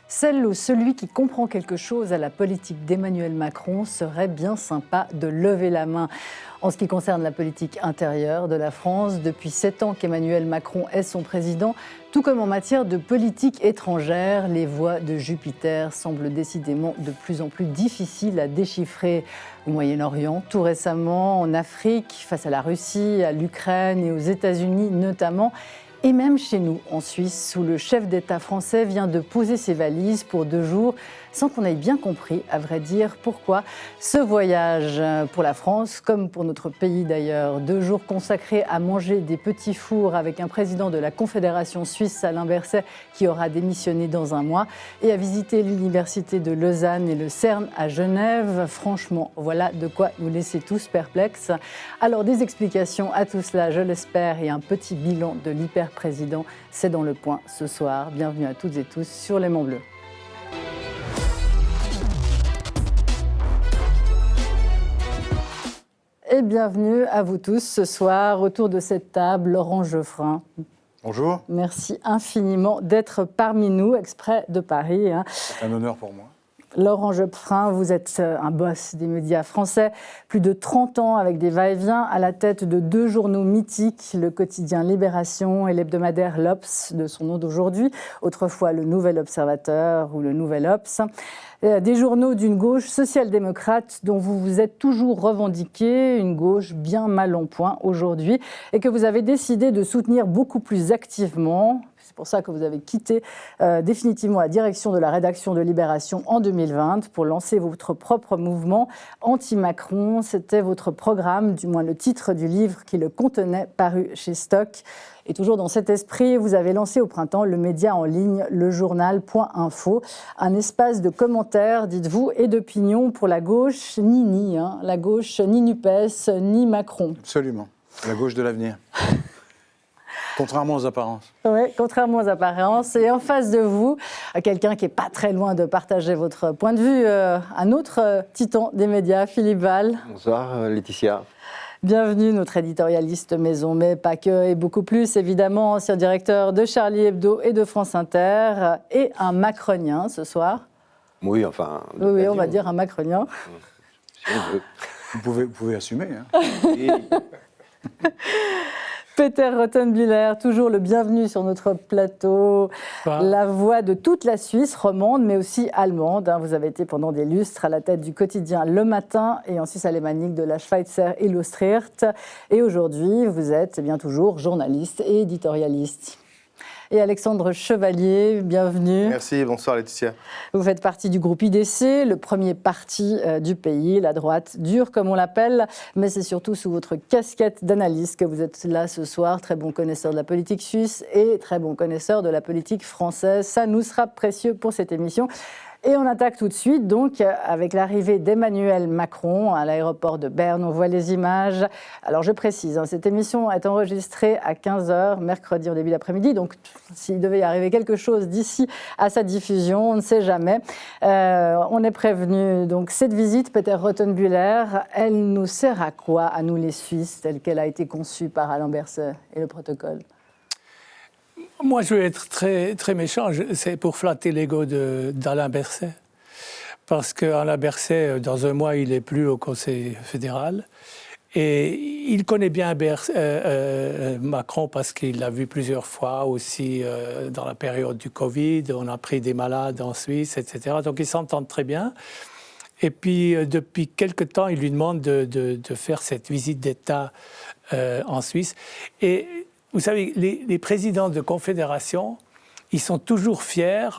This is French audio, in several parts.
Celle ou celui qui comprend quelque chose à la politique d'Emmanuel Macron serait bien sympa de lever la main. En ce qui concerne la politique intérieure de la France, depuis 7 ans qu'Emmanuel Macron est son président, tout comme en matière de politique étrangère, les voies de Jupiter semblent décidément de plus en plus difficiles à déchiffrer. Au Moyen-Orient, tout récemment, en Afrique, face à la Russie, à l'Ukraine et aux États-Unis notamment, et même chez nous, en Suisse, où le chef d'État français vient de poser ses valises pour 2 jours, sans qu'on ait bien compris, à vrai dire, pourquoi ce voyage pour la France, comme pour notre pays d'ailleurs. 2 jours consacrés à manger des petits fours avec un président de la Confédération suisse, Alain Berset, qui aura démissionné dans un mois, et à visiter l'université de Lausanne et le CERN à Genève. Franchement, voilà de quoi nous laisser tous perplexes. Alors, des explications à tout cela, je l'espère, et un petit bilan de l'hyper-président, c'est dans le point ce soir. Bienvenue à toutes et tous sur Les Monts Bleus. Et bienvenue à vous tous ce soir autour de cette table. Laurent Geoffrin. Bonjour. Merci infiniment d'être parmi nous, exprès de Paris. C'est un honneur pour moi. Laurent Geoffrin, vous êtes un boss des médias français, plus de 30 ans avec des va-et-vient à la tête de 2 journaux mythiques, le quotidien Libération et l'hebdomadaire L'Obs, de son nom d'aujourd'hui, autrefois le Nouvel Observateur ou le Nouvel Obs. Des journaux d'une gauche social-démocrate dont vous vous êtes toujours revendiqué, une gauche bien mal en point aujourd'hui, et que vous avez décidé de soutenir beaucoup plus activement. C'est pour ça que vous avez quitté définitivement la direction de la rédaction de Libération en 2020 pour lancer votre propre mouvement anti-Macron. C'était votre programme, du moins le titre du livre qui le contenait, paru chez Stock. Et toujours dans cet esprit, vous avez lancé au printemps le média en ligne lejournal.info, un espace de commentaires, dites-vous, et d'opinion pour la gauche, la gauche ni NUPES, ni Macron. Absolument, la gauche de l'avenir. Contrairement aux apparences. Oui, contrairement aux apparences. Et en face de vous, quelqu'un qui n'est pas très loin de partager votre point de vue, un autre titan des médias, Philippe Val. Bonsoir Laetitia. Bienvenue, notre éditorialiste maison, mais pas que, et beaucoup plus, évidemment, ancien directeur de Charlie Hebdo et de France Inter, et un macronien ce soir. Oui, enfin... Oui, on va dire un macronien. Si on veut. Vous pouvez assumer. Hein. Et... Peter Rothenbühler, toujours le bienvenu sur notre plateau. La voix de toute la Suisse, romande, mais aussi allemande. Vous avez été pendant des lustres à la tête du quotidien Le Matin et en Suisse alémanique de la Schweizer Illustriert. Et aujourd'hui, vous êtes bien toujours journaliste et éditorialiste. Et Alexandre Chevalier, bienvenue. Merci, bonsoir Laetitia. Vous faites partie du groupe IDC, le premier parti du pays, la droite dure comme on l'appelle, mais c'est surtout sous votre casquette d'analyste que vous êtes là ce soir, très bon connaisseur de la politique suisse et très bon connaisseur de la politique française. Ça nous sera précieux pour cette émission. Et on attaque tout de suite, donc, avec l'arrivée d'Emmanuel Macron à l'aéroport de Berne. On voit les images. Alors, je précise, cette émission est enregistrée à 15h, mercredi en début d'après-midi. Donc, s'il devait y arriver quelque chose d'ici à sa diffusion, on ne sait jamais. On est prévenu. Donc, cette visite, Peter Rothenbühler, elle nous sert à quoi, à nous les Suisses, telle qu'elle a été conçue par Alain Berset et le protocole ? Moi, je vais être très, très méchant. C'est pour flatter l'ego d'Alain Berset. Parce qu'Alain Berset, dans un mois, il n'est plus au Conseil fédéral. Et il connaît bien Macron parce qu'il l'a vu plusieurs fois aussi dans la période du Covid. On a pris des malades en Suisse, etc. Donc, ils s'entendent très bien. Et puis, depuis quelque temps, il lui demande de faire cette visite d'État en Suisse. Et vous savez, les présidents de confédération, ils sont toujours fiers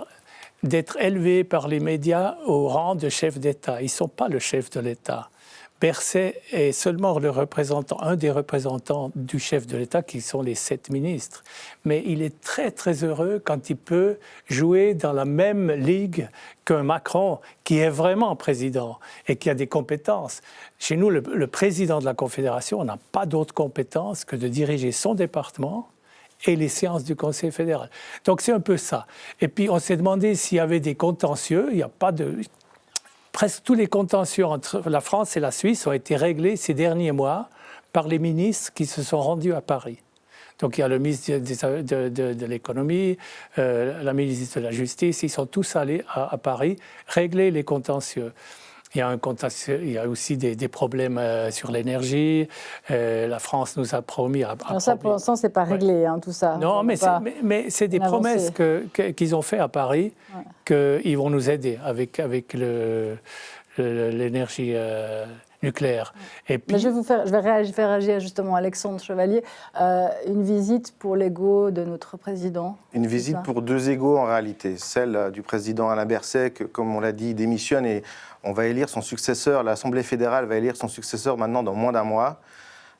d'être élevés par les médias au rang de chef d'État. Ils ne sont pas le chef de l'État. Berset est seulement un des représentants du chef de l'État, qui sont les 7 ministres. Mais il est très, très heureux quand il peut jouer dans la même ligue qu'un Macron, qui est vraiment président et qui a des compétences. Chez nous, le président de la Confédération n'a pas d'autre compétence que de diriger son département et les séances du Conseil fédéral. Donc c'est un peu ça. Et puis on s'est demandé s'il y avait des contentieux. Il n'y a pas de... Presque tous les contentieux entre la France et la Suisse ont été réglés ces derniers mois par les ministres qui se sont rendus à Paris. Donc il y a le ministre de l'économie, la ministre de la justice, ils sont tous allés à Paris régler les contentieux. Il y a aussi des problèmes sur l'énergie. La France nous a promis... Alors ça, pour l'instant, ce n'est pas réglé, tout ça. Non, mais c'est des promesses qu'ils ont fait à Paris, qu'ils vont nous aider avec l'énergie nucléaire. Et puis, mais je vais faire réagir justement Alexandre Chevalier. Une visite pour l'ego de notre président. Une visite pour deux égos en réalité. Celle du président Alain Berset, que, comme on l'a dit, démissionne et on va élire son successeur. L'Assemblée fédérale va élire son successeur maintenant dans moins d'un mois.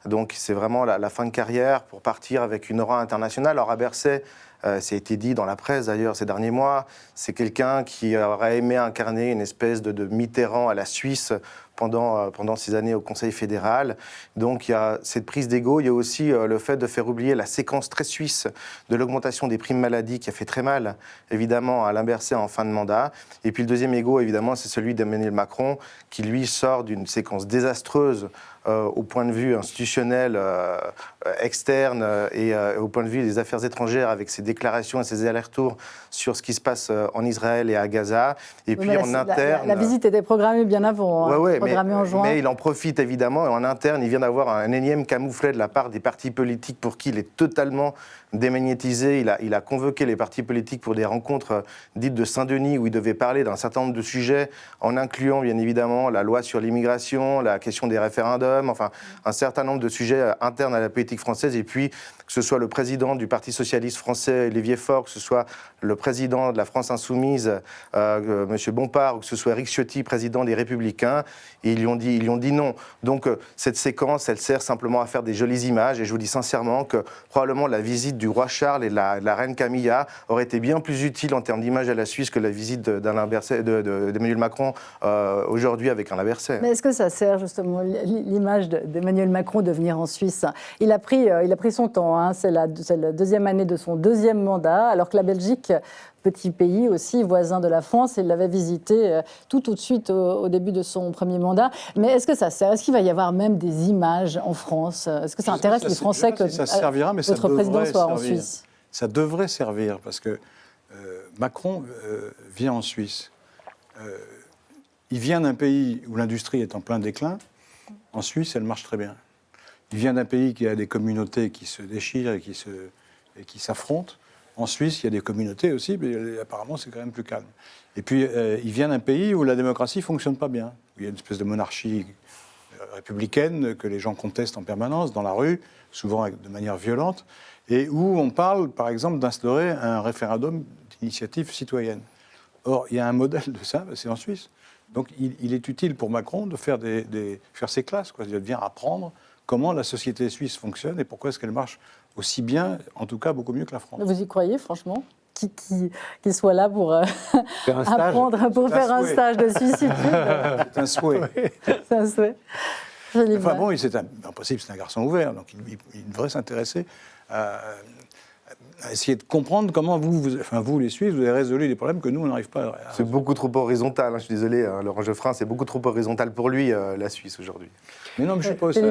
Donc c'est vraiment la fin de carrière pour partir avec une aura internationale. Alors à Berset, ça a été dit dans la presse d'ailleurs ces derniers mois, c'est quelqu'un qui aurait aimé incarner une espèce de Mitterrand à la Suisse pendant ces années au Conseil fédéral. Donc il y a cette prise d'ego, il y a aussi le fait de faire oublier la séquence très suisse de l'augmentation des primes maladie qui a fait très mal, évidemment, à Alain Berset en fin de mandat. Et puis le deuxième ego, évidemment, c'est celui d'Emmanuel Macron, qui lui sort d'une séquence désastreuse au point de vue institutionnel, externe et au point de vue des affaires étrangères avec ses déclarations et ses allers-retours sur ce qui se passe en Israël et à Gaza. Et oui, puis en interne... La visite était programmée bien avant, programmée en juin. Mais il en profite évidemment et en interne, il vient d'avoir un énième camouflet de la part des partis politiques pour qui il est totalement démagnétisé. Il a convoqué les partis politiques pour des rencontres dites de Saint-Denis où il devait parler d'un certain nombre de sujets en incluant bien évidemment la loi sur l'immigration, la question des référendums, enfin un certain nombre de sujets internes à la politique française. Et puis que ce soit le président du Parti socialiste français, Olivier Faure, que ce soit le président de la France Insoumise, M. Bompard, ou que ce soit Éric Ciotti, président des Républicains, et ils lui ont dit non. Donc cette séquence, elle sert simplement à faire des jolies images, et je vous dis sincèrement que probablement la visite du roi Charles et de la reine Camilla aurait été bien plus utile en termes d'image à la Suisse que la visite d'Emmanuel Macron aujourd'hui avec Alain Berset. Mais est-ce que ça sert justement l'image d'Emmanuel Macron de venir en Suisse? Il a pris son temps, c'est la deuxième année de son deuxième mandat, alors que la Belgique, petit pays aussi, voisin de la France, il l'avait visité tout de suite au début de son premier mandat. Mais est-ce que ça sert? Est-ce qu'il va y avoir même des images en France? Est-ce que ça intéresse les Français que votre président soit en Suisse? Ça devrait servir, parce que Macron vient en Suisse. Il vient d'un pays où l'industrie est en plein déclin. En Suisse, elle marche très bien. Il vient d'un pays qui a des communautés qui se déchirent et qui s'affrontent. En Suisse, il y a des communautés aussi, mais apparemment, c'est quand même plus calme. Et puis, il vient d'un pays où la démocratie ne fonctionne pas bien. Où il y a une espèce de monarchie républicaine que les gens contestent en permanence dans la rue, souvent de manière violente, et où on parle, par exemple, d'instaurer un référendum d'initiative citoyenne. Or, il y a un modèle de ça, c'est en Suisse. Donc, il est utile pour Macron de faire ses classes, quoi. Il va venir apprendre comment la société suisse fonctionne et pourquoi est-ce qu'elle marche aussi bien, en tout cas beaucoup mieux que la France. Vous y croyez, franchement, qu'il soit là pour faire apprendre, pour faire un stage de suicide? C'est un souhait. C'est un souhait. Enfin bon, en principe, c'est un garçon ouvert, donc il devrait s'intéresser à essayer de comprendre comment vous, les Suisses, vous avez résolu des problèmes que nous, on n'arrive pas à résoudre. C'est beaucoup trop horizontal, je suis désolé, Laurent Geoffrin, c'est beaucoup trop horizontal pour lui, la Suisse, aujourd'hui. Mais non, mais je ne suis pas aussi...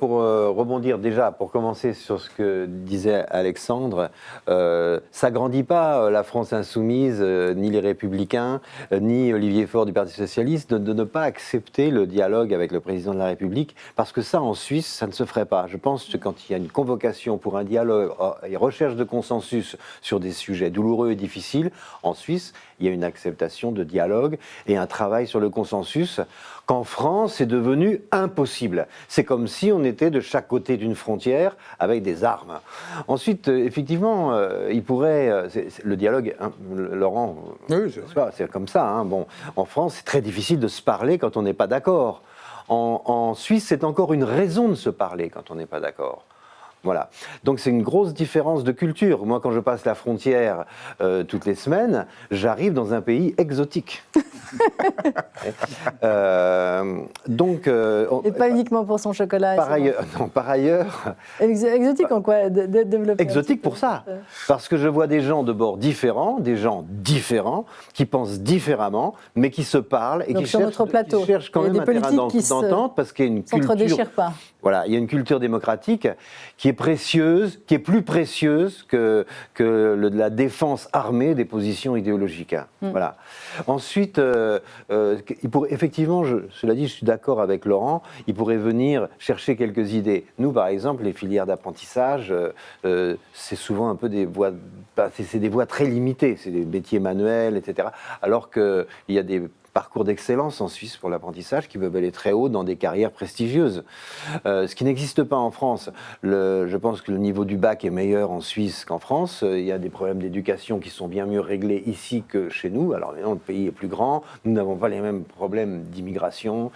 Pour rebondir déjà, pour commencer sur ce que disait Alexandre, ça grandit pas la France Insoumise, ni les Républicains, ni Olivier Faure du Parti Socialiste, de ne pas accepter le dialogue avec le Président de la République, parce que ça, en Suisse, ça ne se ferait pas. Je pense que quand il y a une convocation pour un dialogue et recherche de consensus sur des sujets douloureux et difficiles, en Suisse, il y a une acceptation de dialogue et un travail sur le consensus qu'en France, c'est devenu impossible. C'est comme si on était de chaque côté d'une frontière avec des armes. Ensuite, effectivement, il pourrait... le dialogue, hein, Laurent, oui, c'est comme ça. Hein. Bon, en France, c'est très difficile de se parler quand on n'est pas d'accord. En Suisse, c'est encore une raison de se parler quand on n'est pas d'accord. Voilà. Donc c'est une grosse différence de culture. Moi, quand je passe la frontière toutes les semaines, j'arrive dans un pays exotique. Donc, Et pas uniquement pour son chocolat. par ailleurs, Exotique en quoi développer exotique pour ça. Parce que je vois des gens de bords différents, qui pensent différemment, mais qui se parlent et Donc qui sur notre plateau, qui cherchent quand il y a même des un terrain politiques qui d'entente, parce qu'il y a une culture... s'entre-déchirent pas. Voilà, il y a une culture démocratique qui est précieuse, qui est plus précieuse que la défense armée des positions idéologiques. Voilà. Ensuite, effectivement, cela dit, je suis d'accord avec Laurent, il pourrait venir chercher quelques idées. Nous, par exemple, les filières d'apprentissage, c'est souvent un peu des voies, c'est des voies très limitées, c'est des métiers manuels, etc. Alors qu'il y a des parcours d'excellence en Suisse pour l'apprentissage qui peuvent aller très haut dans des carrières prestigieuses. Ce qui n'existe pas en France. Je pense que le niveau du bac est meilleur en Suisse qu'en France. Il y a des problèmes d'éducation qui sont bien mieux réglés ici que chez nous. Alors évidemment, le pays est plus grand. Nous n'avons pas les mêmes problèmes d'immigration.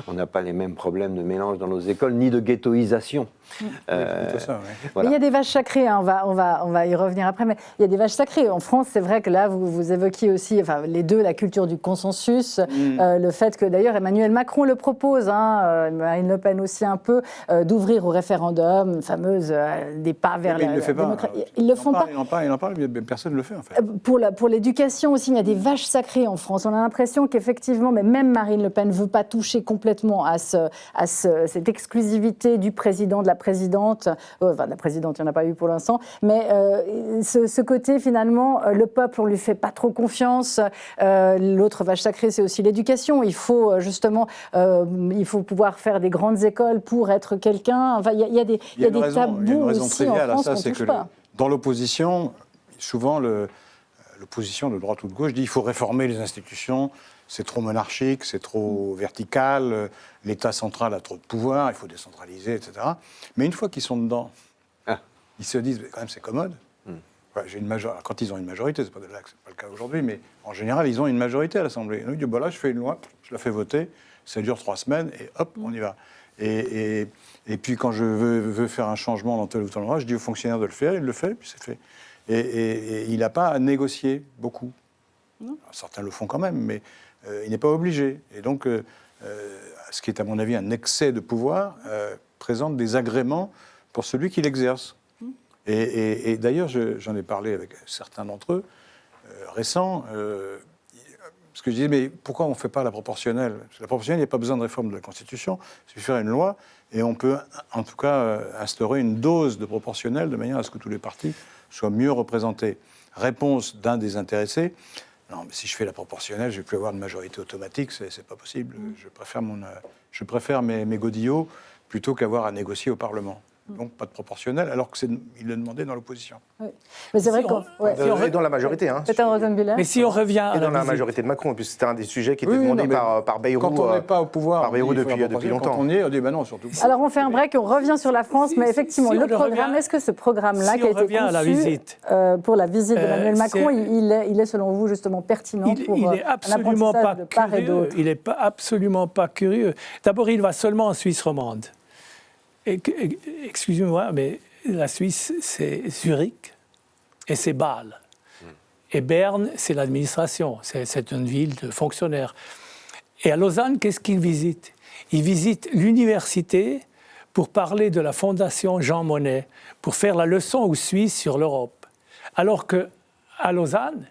On n'a pas les mêmes problèmes de mélange dans nos écoles, ni de ghettoisation. Voilà. Mais il y a des vaches sacrées, hein, on va y revenir après, mais il y a des vaches sacrées. En France, c'est vrai que là, vous évoquiez aussi, enfin, les deux, la culture du consensus, le fait que d'ailleurs Emmanuel Macron le propose, Marine Le Pen aussi un peu, d'ouvrir au référendum, fameuse des pas vers la démocratie. Ils le font pas. Il en parle, mais personne ne le fait en fait. Pour l'éducation aussi, il y a des vaches sacrées en France. On a l'impression qu'effectivement, mais même Marine Le Pen ne veut pas toucher complètement à cette exclusivité du président, de la présidente, enfin de la présidente, il n'y en a pas eu pour l'instant, mais ce côté finalement, le peuple, on ne lui fait pas trop confiance. L'autre vache sacrée, c'est aussi l'éducation. Il faut justement, il faut pouvoir faire des grandes écoles pour être quelqu'un. Enfin, il y a des tabous aussi en France qu'on ne touche pas. Dans l'opposition, souvent l'opposition de droite ou de gauche dit il faut réformer les institutions, c'est trop monarchique, c'est trop vertical, l'État central a trop de pouvoir, il faut décentraliser, etc. Mais une fois qu'ils sont dedans, ils se disent quand même c'est commode. Quand ils ont une majorité, c'est pas le cas aujourd'hui, mais en général ils ont une majorité à l'Assemblée. Donc ils disent là je fais une loi, je la fais voter, ça dure 3 semaines et hop on y va. Et puis quand je veux faire un changement dans tel ou tel endroit, je dis aux fonctionnaires de le faire, il le fait, puis c'est fait. Et il n'a pas à négocier beaucoup. Alors, certains le font quand même, mais il n'est pas obligé. Et donc, ce qui est à mon avis un excès de pouvoir, présente des agréments pour celui qui l'exerce. Et d'ailleurs, j'en ai parlé avec certains d'entre eux récents, parce que je disais, mais pourquoi on ne fait pas la proportionnelle? Parce que la proportionnelle, il n'y a pas besoin de réforme de la Constitution, il suffit de faire une loi, et on peut en tout cas instaurer une dose de proportionnelle de manière à ce que tous les partis soient mieux représentés. Réponse d'un des intéressés, non, mais si je fais la proportionnelle, je ne vais plus avoir de majorité automatique, c'est pas possible. Je préfère mes godillots plutôt qu'avoir à négocier au Parlement. Donc pas de proportionnel, alors qu'il le demandait dans l'opposition. Oui. Mais c'est vrai Et dans la majorité. Mais si on revient et dans la majorité de Macron, puisque c'était un des sujets qui était demandé par Bayrou. Quand on n'est pas au pouvoir, depuis longtemps. Quand on y est, on dit non, surtout pas. Alors on fait un break, on revient sur la France, mais effectivement, le programme, est-ce que ce programme-là qui a été conçu pour la visite d'Emmanuel Macron, il est selon vous justement pertinent pour un apprentissage de part et d'autre? Il n'est absolument pas curieux. D'abord, il va seulement en Suisse romande. Excusez-moi, mais la Suisse, c'est Zurich et c'est Bâle. Et Berne, c'est l'administration. C'est une ville de fonctionnaires. Et à Lausanne, qu'est-ce qu'ils visitent? Ils visitent l'université pour parler de la fondation Jean Monnet, pour faire la leçon aux Suisses sur l'Europe. Alors qu'à Lausanne,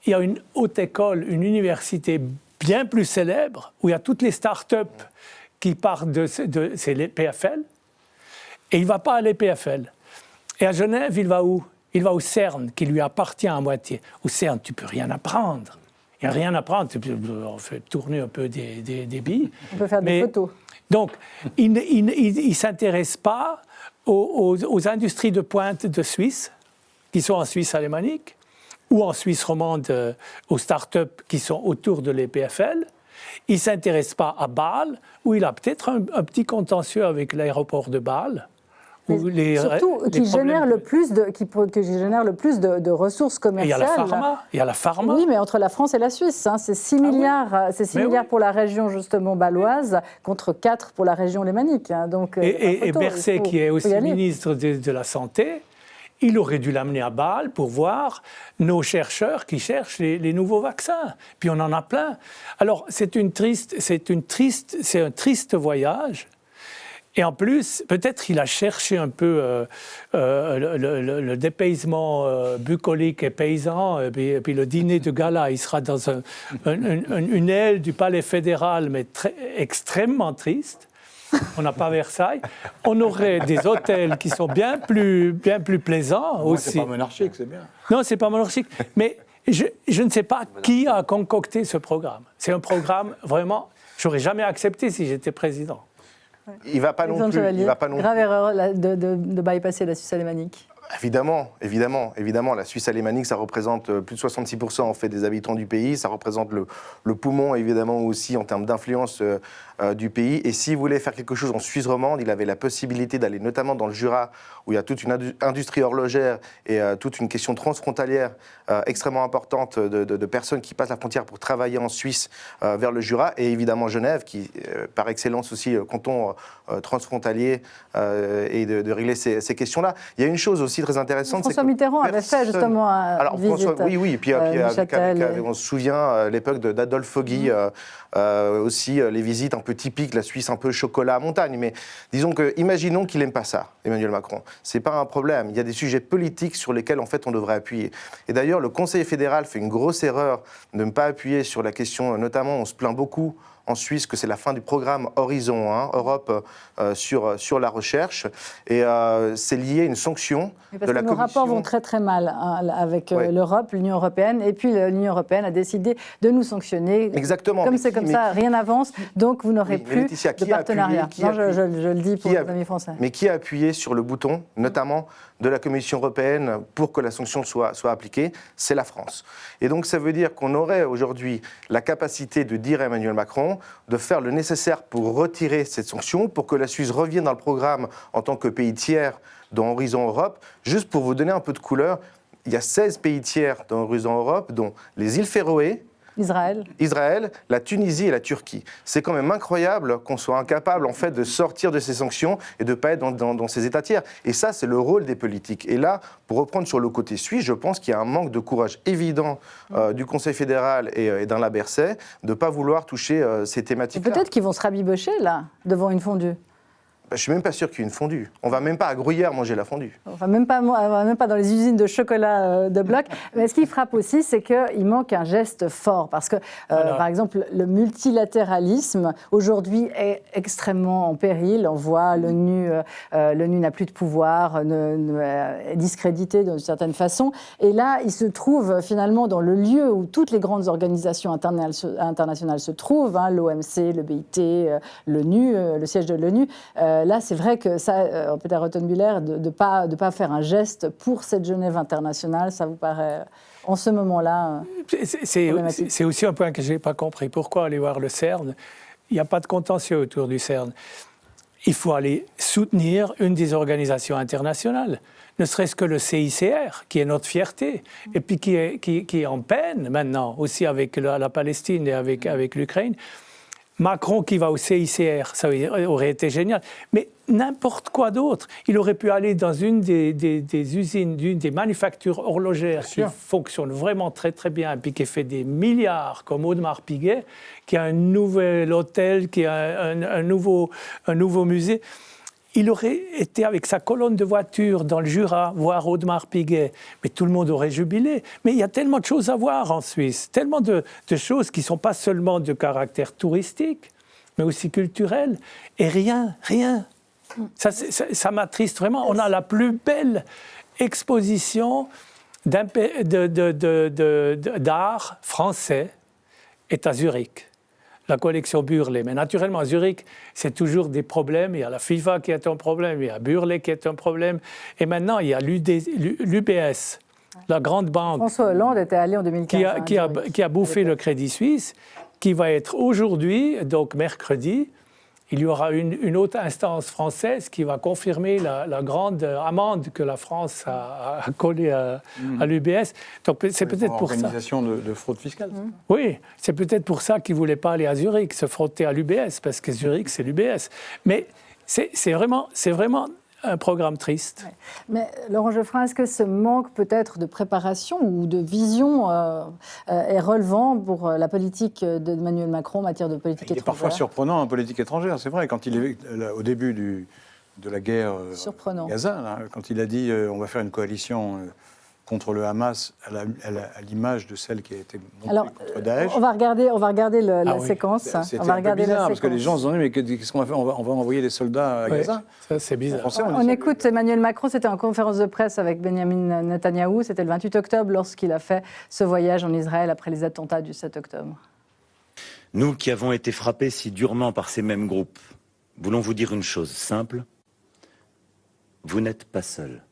il y a une haute école, une université bien plus célèbre, où il y a toutes les start-up qui partent c'est les PFL. Et il ne va pas à l'EPFL. Et à Genève, il va où? Il va au CERN, qui lui appartient à moitié. Au CERN, tu ne peux rien apprendre. Il n'y a rien à apprendre. On fait tourner un peu des billes. On peut faire des photos. Donc, il ne s'intéresse pas aux industries de pointe de Suisse, qui sont en Suisse alémanique, ou en Suisse romande, aux start-up qui sont autour de l'EPFL. Il ne s'intéresse pas à Bâle, où il a peut-être un petit contentieux avec l'aéroport de Bâle. Surtout, qui génère le plus de ressources commerciales. Il y a la pharma. Oui, mais entre la France et la Suisse, c'est 6 milliards, c'est 6 milliards pour la région justement bâloise, contre 4 pour la région lémanique. Donc, et Berset, qui est aussi ministre de la Santé, il aurait dû l'amener à Bâle pour voir nos chercheurs qui cherchent les nouveaux vaccins. Puis on en a plein. Alors c'est un triste voyage. Et en plus, peut-être qu'il a cherché un peu le dépaysement bucolique et paysan, et puis le dîner de gala, il sera dans une aile du palais fédéral, mais extrêmement triste. On n'a pas Versailles. On aurait des hôtels qui sont bien plus plaisants aussi. C'est pas monarchique, c'est bien. Non, c'est pas monarchique. Mais je ne sais pas qui a concocté ce programme. C'est un programme vraiment, j'aurais jamais accepté si j'étais président. Il va pas non plus. Il va pas non Grave erreur de bypasser la Suisse alémanique. Évidemment, la Suisse alémanique, ça représente plus de 66% en fait des habitants du pays, ça représente le poumon évidemment aussi en termes d'influence du pays. Et s'il voulait faire quelque chose en Suisse romande, il avait la possibilité d'aller notamment dans le Jura, où il y a toute une industrie horlogère et toute une question transfrontalière extrêmement importante de personnes qui passent la frontière pour travailler en Suisse vers le Jura, et évidemment Genève, qui par excellence aussi canton transfrontalier, et de régler ces questions-là. Il y a une chose aussi très intéressante. François Mitterrand avait fait justement une visite. Oui, puis on se souvient l'époque d'Adolphe Foggy, aussi les visites un peu typiques, la Suisse un peu chocolat à montagne. Mais disons que, imaginons qu'il n'aime pas ça, Emmanuel Macron. C'est pas un problème. Il y a des sujets politiques sur lesquels en fait on devrait appuyer. Et d'ailleurs, le Conseil fédéral fait une grosse erreur de ne pas appuyer sur la question. Notamment, on se plaint beaucoup en Suisse que c'est la fin du programme Horizon Europe sur la recherche, et c'est lié à une sanction de la Commission. Nos rapports vont très très mal avec l'Europe, l'Union européenne, et puis l'Union européenne a décidé de nous sanctionner. Exactement. Comme c'est comme ça, rien n'avance, donc vous n'aurez plus Laetitia, de partenariat. Je le dis pour les amis français. Mais qui a appuyé sur le bouton, notamment de la Commission européenne, pour que la sanction soit appliquée? C'est la France. Et donc ça veut dire qu'on aurait aujourd'hui la capacité de dire à Emmanuel Macron de faire le nécessaire pour retirer cette sanction, pour que la Suisse revienne dans le programme en tant que pays tiers dans Horizon Europe. Juste pour vous donner un peu de couleur, il y a 16 pays tiers dans Horizon Europe, dont les îles Féroé, Israël, la Tunisie et la Turquie. C'est quand même incroyable qu'on soit incapable en fait de sortir de ces sanctions et de ne pas être dans ces États tiers. Et ça, c'est le rôle des politiques. Et là, pour reprendre sur le côté suisse, je pense qu'il y a un manque de courage évident du Conseil fédéral et d'Alain Berset de ne pas vouloir toucher ces thématiques-là. Peut-être qu'ils vont se rabibocher là, devant une fondue. Je ne suis même pas sûr qu'il y ait une fondue. On ne va même pas à Gruyère manger la fondue. On ne va même pas dans les usines de chocolat de bloc. Mais ce qui frappe aussi, c'est qu'il manque un geste fort. Parce que, par exemple, le multilatéralisme, aujourd'hui, est extrêmement en péril. On voit l'ONU n'a plus de pouvoir, est discrédité d'une certaine façon. Et là, il se trouve finalement dans le lieu où toutes les grandes organisations internationales se trouvent, l'OMC, le BIT, l'ONU, le siège de l'ONU. Là, c'est vrai que ça, Peter Rottenbuehler, de ne pas faire un geste pour cette Genève internationale, ça vous paraît, en ce moment-là, c'est aussi un point que je n'ai pas compris. Pourquoi aller voir le CERN? Il n'y a pas de contentieux autour du CERN. Il faut aller soutenir une des organisations internationales, ne serait-ce que le CICR, qui est notre fierté, et puis qui est en peine maintenant, aussi avec la Palestine et avec l'Ukraine. Macron qui va au CICR, ça aurait été génial. Mais n'importe quoi d'autre. Il aurait pu aller dans une des usines, d'une des manufactures horlogères qui fonctionne vraiment très très bien, et puis qui fait des milliards, comme Audemars Piguet, qui a un nouvel hôtel, qui a un nouveau musée. Il aurait été avec sa colonne de voitures dans le Jura, voir Audemars Piguet, mais tout le monde aurait jubilé. Mais il y a tellement de choses à voir en Suisse, tellement de choses qui ne sont pas seulement de caractère touristique, mais aussi culturel. Et rien. Ça m'attriste vraiment. On a la plus belle exposition d'art français est à Zurich. La collection Burlet. Mais naturellement, à Zurich, c'est toujours des problèmes. Il y a la FIFA qui est un problème, il y a Burlet qui est un problème. Et maintenant, il y a l'UBS, la grande banque. François Hollande était allé en 2015. Qui a bouffé le Crédit Suisse, qui va être aujourd'hui, donc mercredi, il y aura une autre instance française qui va confirmer la grande amende que la France a collée à l'UBS. Donc c'est peut-être pour ça. Organisation de fraude fiscale. Oui, c'est peut-être pour ça qu'ils ne voulaient pas aller à Zurich, se frotter à l'UBS, parce que Zurich, c'est l'UBS. Mais c'est vraiment un programme triste. Ouais. Mais Laurent Geoffrin, est-ce que ce manque peut-être de préparation ou de vision est relevant pour la politique d'Emmanuel Macron en matière de politique Il est étrangère? parfois surprenant en politique étrangère, c'est vrai. Quand il est au début de la guerre Gaza, là, quand il a dit on va faire une coalition contre le Hamas à l'image de celle qui a été montée contre Daesh. On va regarder la séquence. C'était on va regarder bizarre, parce que les gens se disaient mais qu'est-ce qu'on va faire, on va envoyer des soldats à Gaza. Ça, c'est bizarre. On écoute Emmanuel Macron, c'était en conférence de presse avec Benjamin Netanyahou, c'était le 28 octobre lorsqu'il a fait ce voyage en Israël après les attentats du 7 octobre. Nous qui avons été frappés si durement par ces mêmes groupes, voulons vous dire une chose simple, vous n'êtes pas seuls.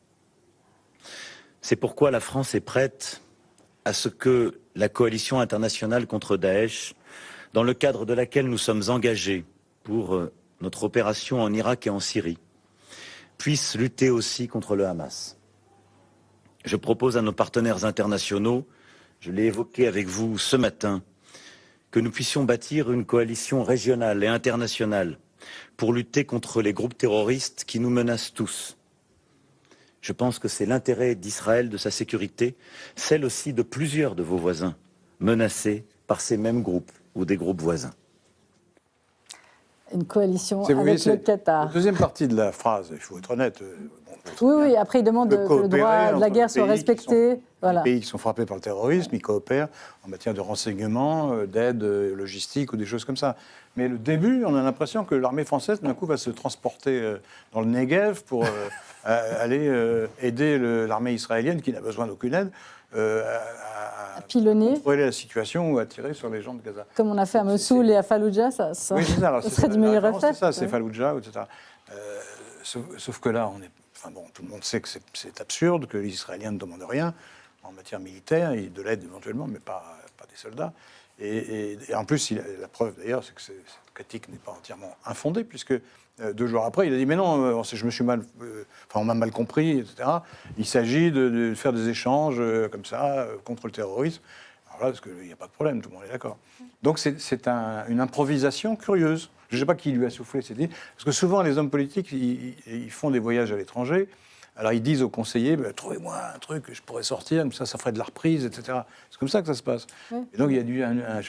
C'est pourquoi la France est prête à ce que la coalition internationale contre Daesh, dans le cadre de laquelle nous sommes engagés pour notre opération en Irak et en Syrie, puisse lutter aussi contre le Hamas. Je propose à nos partenaires internationaux, je l'ai évoqué avec vous ce matin, que nous puissions bâtir une coalition régionale et internationale pour lutter contre les groupes terroristes qui nous menacent tous. Je pense que c'est l'intérêt d'Israël, de sa sécurité, celle aussi de plusieurs de vos voisins, menacés par ces mêmes groupes ou des groupes voisins. Une coalition avec le Qatar. La deuxième partie de la phrase, il faut être honnête. Oui, après il demande que le droit de la guerre soit respecté. Les pays qui sont frappés par le terrorisme, ils coopèrent en matière de renseignement, d'aide logistique ou des choses comme ça. Mais le début, on a l'impression que l'armée française, d'un coup, va se transporter dans le Negev pour aller aider l'armée israélienne, qui n'a besoin d'aucune aide, à pilonner, contrôler la situation ou à tirer sur les gens de Gaza. Comme on a fait à Mossoul et à Fallujah, ça oui, ça serait du meilleur effet. C'est ça, c'est Fallujah, etc. Sauf que là, tout le monde sait que c'est absurde, que les Israéliens ne demandent rien en matière militaire, et de l'aide éventuellement, mais pas des soldats. Et en plus, la preuve d'ailleurs, c'est que cette critique n'est pas entièrement infondée, puisque 2 jours après, il a dit « Mais non, je me suis on m'a mal compris, etc. Il s'agit de faire des échanges comme ça contre le terrorisme. » Alors là, parce qu'il n'y a pas de problème, tout le monde est d'accord. Donc c'est une improvisation curieuse. Je ne sais pas qui lui a soufflé cette idée, parce que souvent les hommes politiques, ils font des voyages à l'étranger. Alors ils disent aux conseillers, trouvez-moi un truc que je pourrais sortir, comme ça ferait de la reprise, etc. C'est comme ça que ça se passe. Oui. Et donc il y a un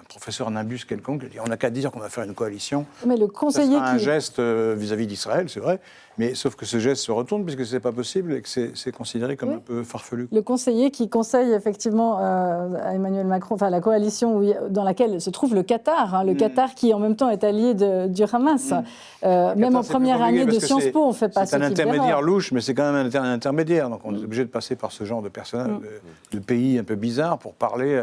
professeur Nimbus quelconque qui a dit, on n'a qu'à dire qu'on va faire une coalition. Mais le conseiller ça sera un geste vis-à-vis d'Israël, c'est vrai, mais sauf que ce geste se retourne puisque c'est pas possible et que c'est considéré comme un peu farfelu. Le conseiller qui conseille effectivement à Emmanuel Macron, enfin la coalition dans laquelle se trouve le Qatar, le Qatar qui en même temps est allié du Hamas. Même en première année de Sciences Po, on ne fait pas ce type d'erreur. C'est un intermédiaire louche, mais c'est quand même un intermédiaire. Donc on est obligé de passer par ce genre de personnages, de pays un peu bizarres pour parler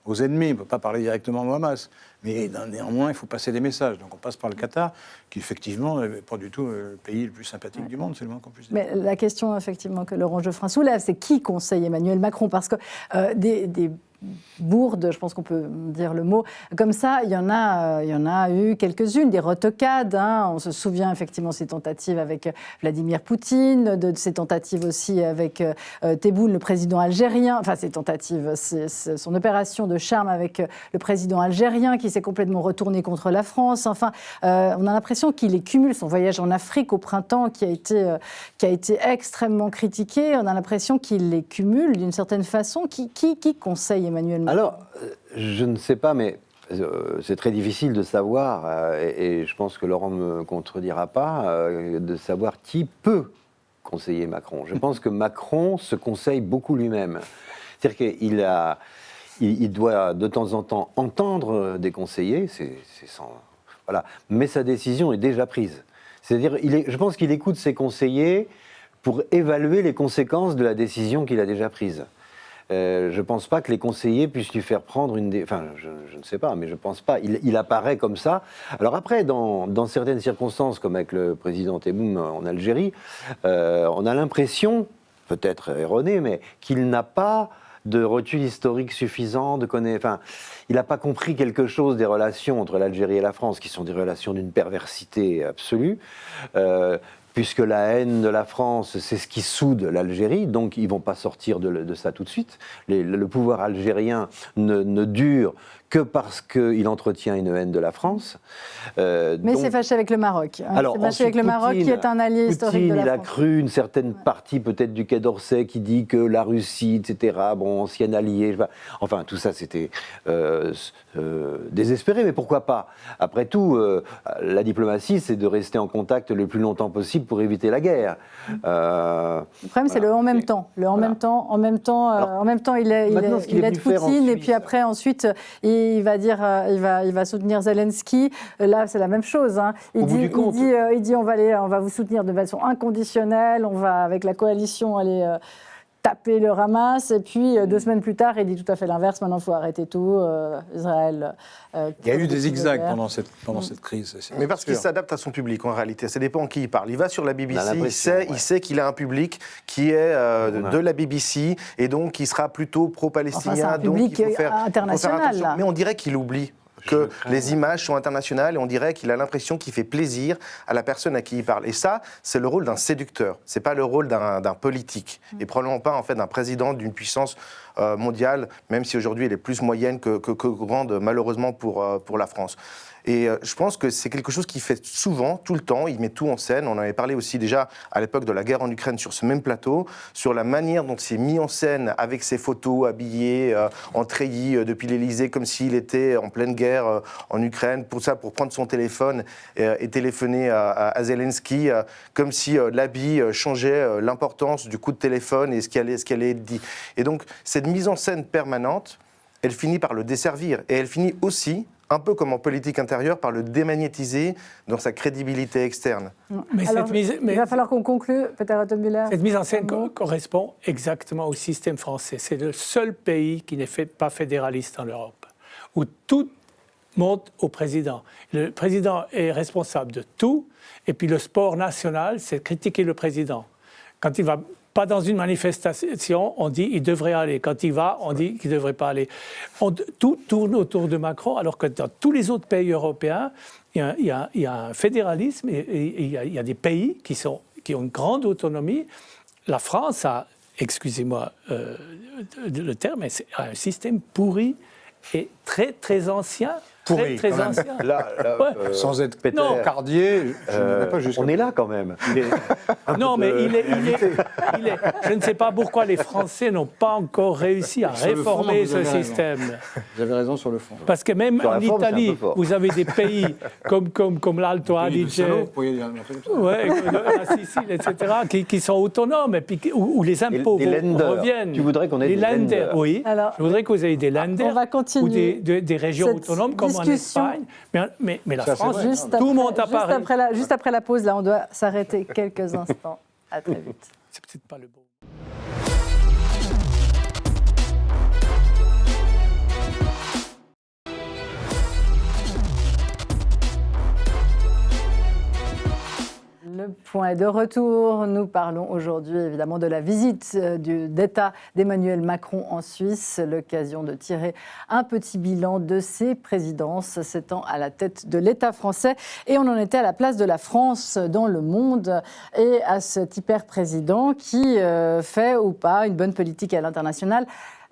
aux ennemis. On ne peut pas parler directement au Hamas. Mais néanmoins, il faut passer des messages. Donc on passe par le Qatar, qui effectivement n'est pas du tout le pays le plus sympathique du monde, c'est le moins qu'on puisse dire. Mais la question effectivement que Laurent Geoffrin soulève, c'est qui conseille Emmanuel Macron? Parce que des bourdes, je pense qu'on peut dire le mot, comme ça, il y en a eu quelques-unes, des rotocades. On se souvient effectivement de ces tentatives avec Vladimir Poutine, de ces tentatives aussi avec Tebboune, le président algérien. Enfin, ces tentatives, c'est son opération de charme avec le président algérien qui s'est complètement retourné contre la France. Enfin, on a l'impression qu'il cumule son voyage en Afrique au printemps qui a été extrêmement critiqué. On a l'impression qu'il les cumule d'une certaine façon. Qui conseille Emmanuel Macron? Alors, je ne sais pas, mais c'est très difficile de savoir, et je pense que Laurent ne me contredira pas, de savoir qui peut conseiller Macron. Je pense que Macron se conseille beaucoup lui-même. C'est-à-dire qu'il doit de temps en temps entendre des conseillers, voilà, mais sa décision est déjà prise. C'est-à-dire, je pense qu'il écoute ses conseillers pour évaluer les conséquences de la décision qu'il a déjà prise. Je ne pense pas que les conseillers puissent lui faire prendre Enfin, je ne sais pas, mais je ne pense pas. Il apparaît comme ça. Alors après, dans certaines circonstances, comme avec le président Tebboune en Algérie, on a l'impression, peut-être erronée, mais qu'il n'a pas de recul historique suffisant, enfin, il n'a pas compris quelque chose des relations entre l'Algérie et la France, qui sont des relations d'une perversité absolue. puisque la haine de la France, c'est ce qui soude l'Algérie, donc ils ne vont pas sortir de ça tout de suite. Le pouvoir algérien ne dure que parce qu'il entretient une haine de la France. Mais c'est fâché avec le Maroc. Alors, c'est fâché avec le Maroc, qui est un allié historique de la Poutine, il a France. cru une certaine partie peut-être du Quai d'Orsay qui dit que la Russie, etc., bon, ancien allié, je sais pas. Enfin, tout ça, c'était désespéré, mais pourquoi pas? Après tout, la diplomatie, c'est de rester en contact le plus longtemps possible pour éviter la guerre. Le problème, c'est le en même temps. Le en même temps, en même temps, il aide Poutine, et puis après, ensuite, il va dire, il va soutenir Zelensky. Là, c'est la même chose. Hein. Il dit, on va vous soutenir de façon inconditionnelle. On va, avec la coalition, aller taper le Hamas. Et puis, 2 semaines plus tard, il dit tout à fait l'inverse. Maintenant, il faut arrêter tout. Israël. Il y a eu des zigzags pendant cette crise. Mais parce qu'il s'adapte à son public, en réalité. Ça dépend qui il parle. Il va sur la BBC, il sait qu'il a un public qui est de la BBC, et donc il sera plutôt pro-palestinien. Enfin, c'est un public international. Là. Mais on dirait qu'il oublie que les images sont internationales, et on dirait qu'il a l'impression qu'il fait plaisir à la personne à qui il parle. Et ça, c'est le rôle d'un séducteur. C'est pas le rôle d'un politique. Et probablement pas, en fait, d'un président d'une puissance mondiale, même si aujourd'hui elle est plus moyenne que grande, malheureusement pour la France. Et je pense que c'est quelque chose qu'il fait souvent, tout le temps. Il met tout en scène. On en avait parlé aussi déjà à l'époque de la guerre en Ukraine sur ce même plateau, sur la manière dont il s'est mis en scène avec ses photos habillées en treillis depuis l'Élysée, comme s'il était en pleine guerre en Ukraine, pour prendre son téléphone et téléphoner à Zelensky, comme si l'habit changeait l'importance du coup de téléphone et ce qui allait être dit. Et donc, cette mise en scène permanente, elle finit par le desservir. Et elle finit aussi, un peu comme en politique intérieure, par le démagnétiser dans sa crédibilité externe. Mais il va falloir qu'on conclue, Peter Rottenmüller. Cette mise en scène correspond exactement au système français. C'est le seul pays qui n'est pas fédéraliste en Europe, où tout monte au président. Le président est responsable de tout, et puis le sport national, c'est critiquer le président. Quand il va pas dans une manifestation, on dit qu'il devrait aller. Quand il va, on dit qu'il ne devrait pas aller. Tout tourne autour de Macron, alors que dans tous les autres pays européens, il y a un fédéralisme, et il y a des pays qui ont une grande autonomie. La France a, excusez-moi le terme, mais c'est un système pourri et très, très ancien. Pourri, très quand ancien. Là, sans être Cardier, je n'irai pas jusqu'à... On est là quand même. Non, mais il est. Je ne sais pas pourquoi les Français n'ont pas encore réussi à réformer ce système. Vous avez raison sur le fond. Parce que même en Italie, vous avez des pays comme l'Alto Adige, la Sicile, etc., qui sont autonomes, et puis où les impôts reviennent. Tu voudrais qu'on ait des Länder? Oui. Alors, je voudrais que vous ayez des Länder ou des régions autonomes comme en Espagne. Mais la France, tout monte à Paris. Juste après la pause, là, on doit s'arrêter quelques instants. À très vite. C'est peut-être pas le bon. Le point est de retour. Nous parlons aujourd'hui évidemment de la visite d'État d'Emmanuel Macron en Suisse, l'occasion de tirer un petit bilan de ses présidences, 7 ans à la tête de l'État français. Et on en était à la place de la France dans le monde et à cet hyper-président qui fait ou pas une bonne politique à l'international.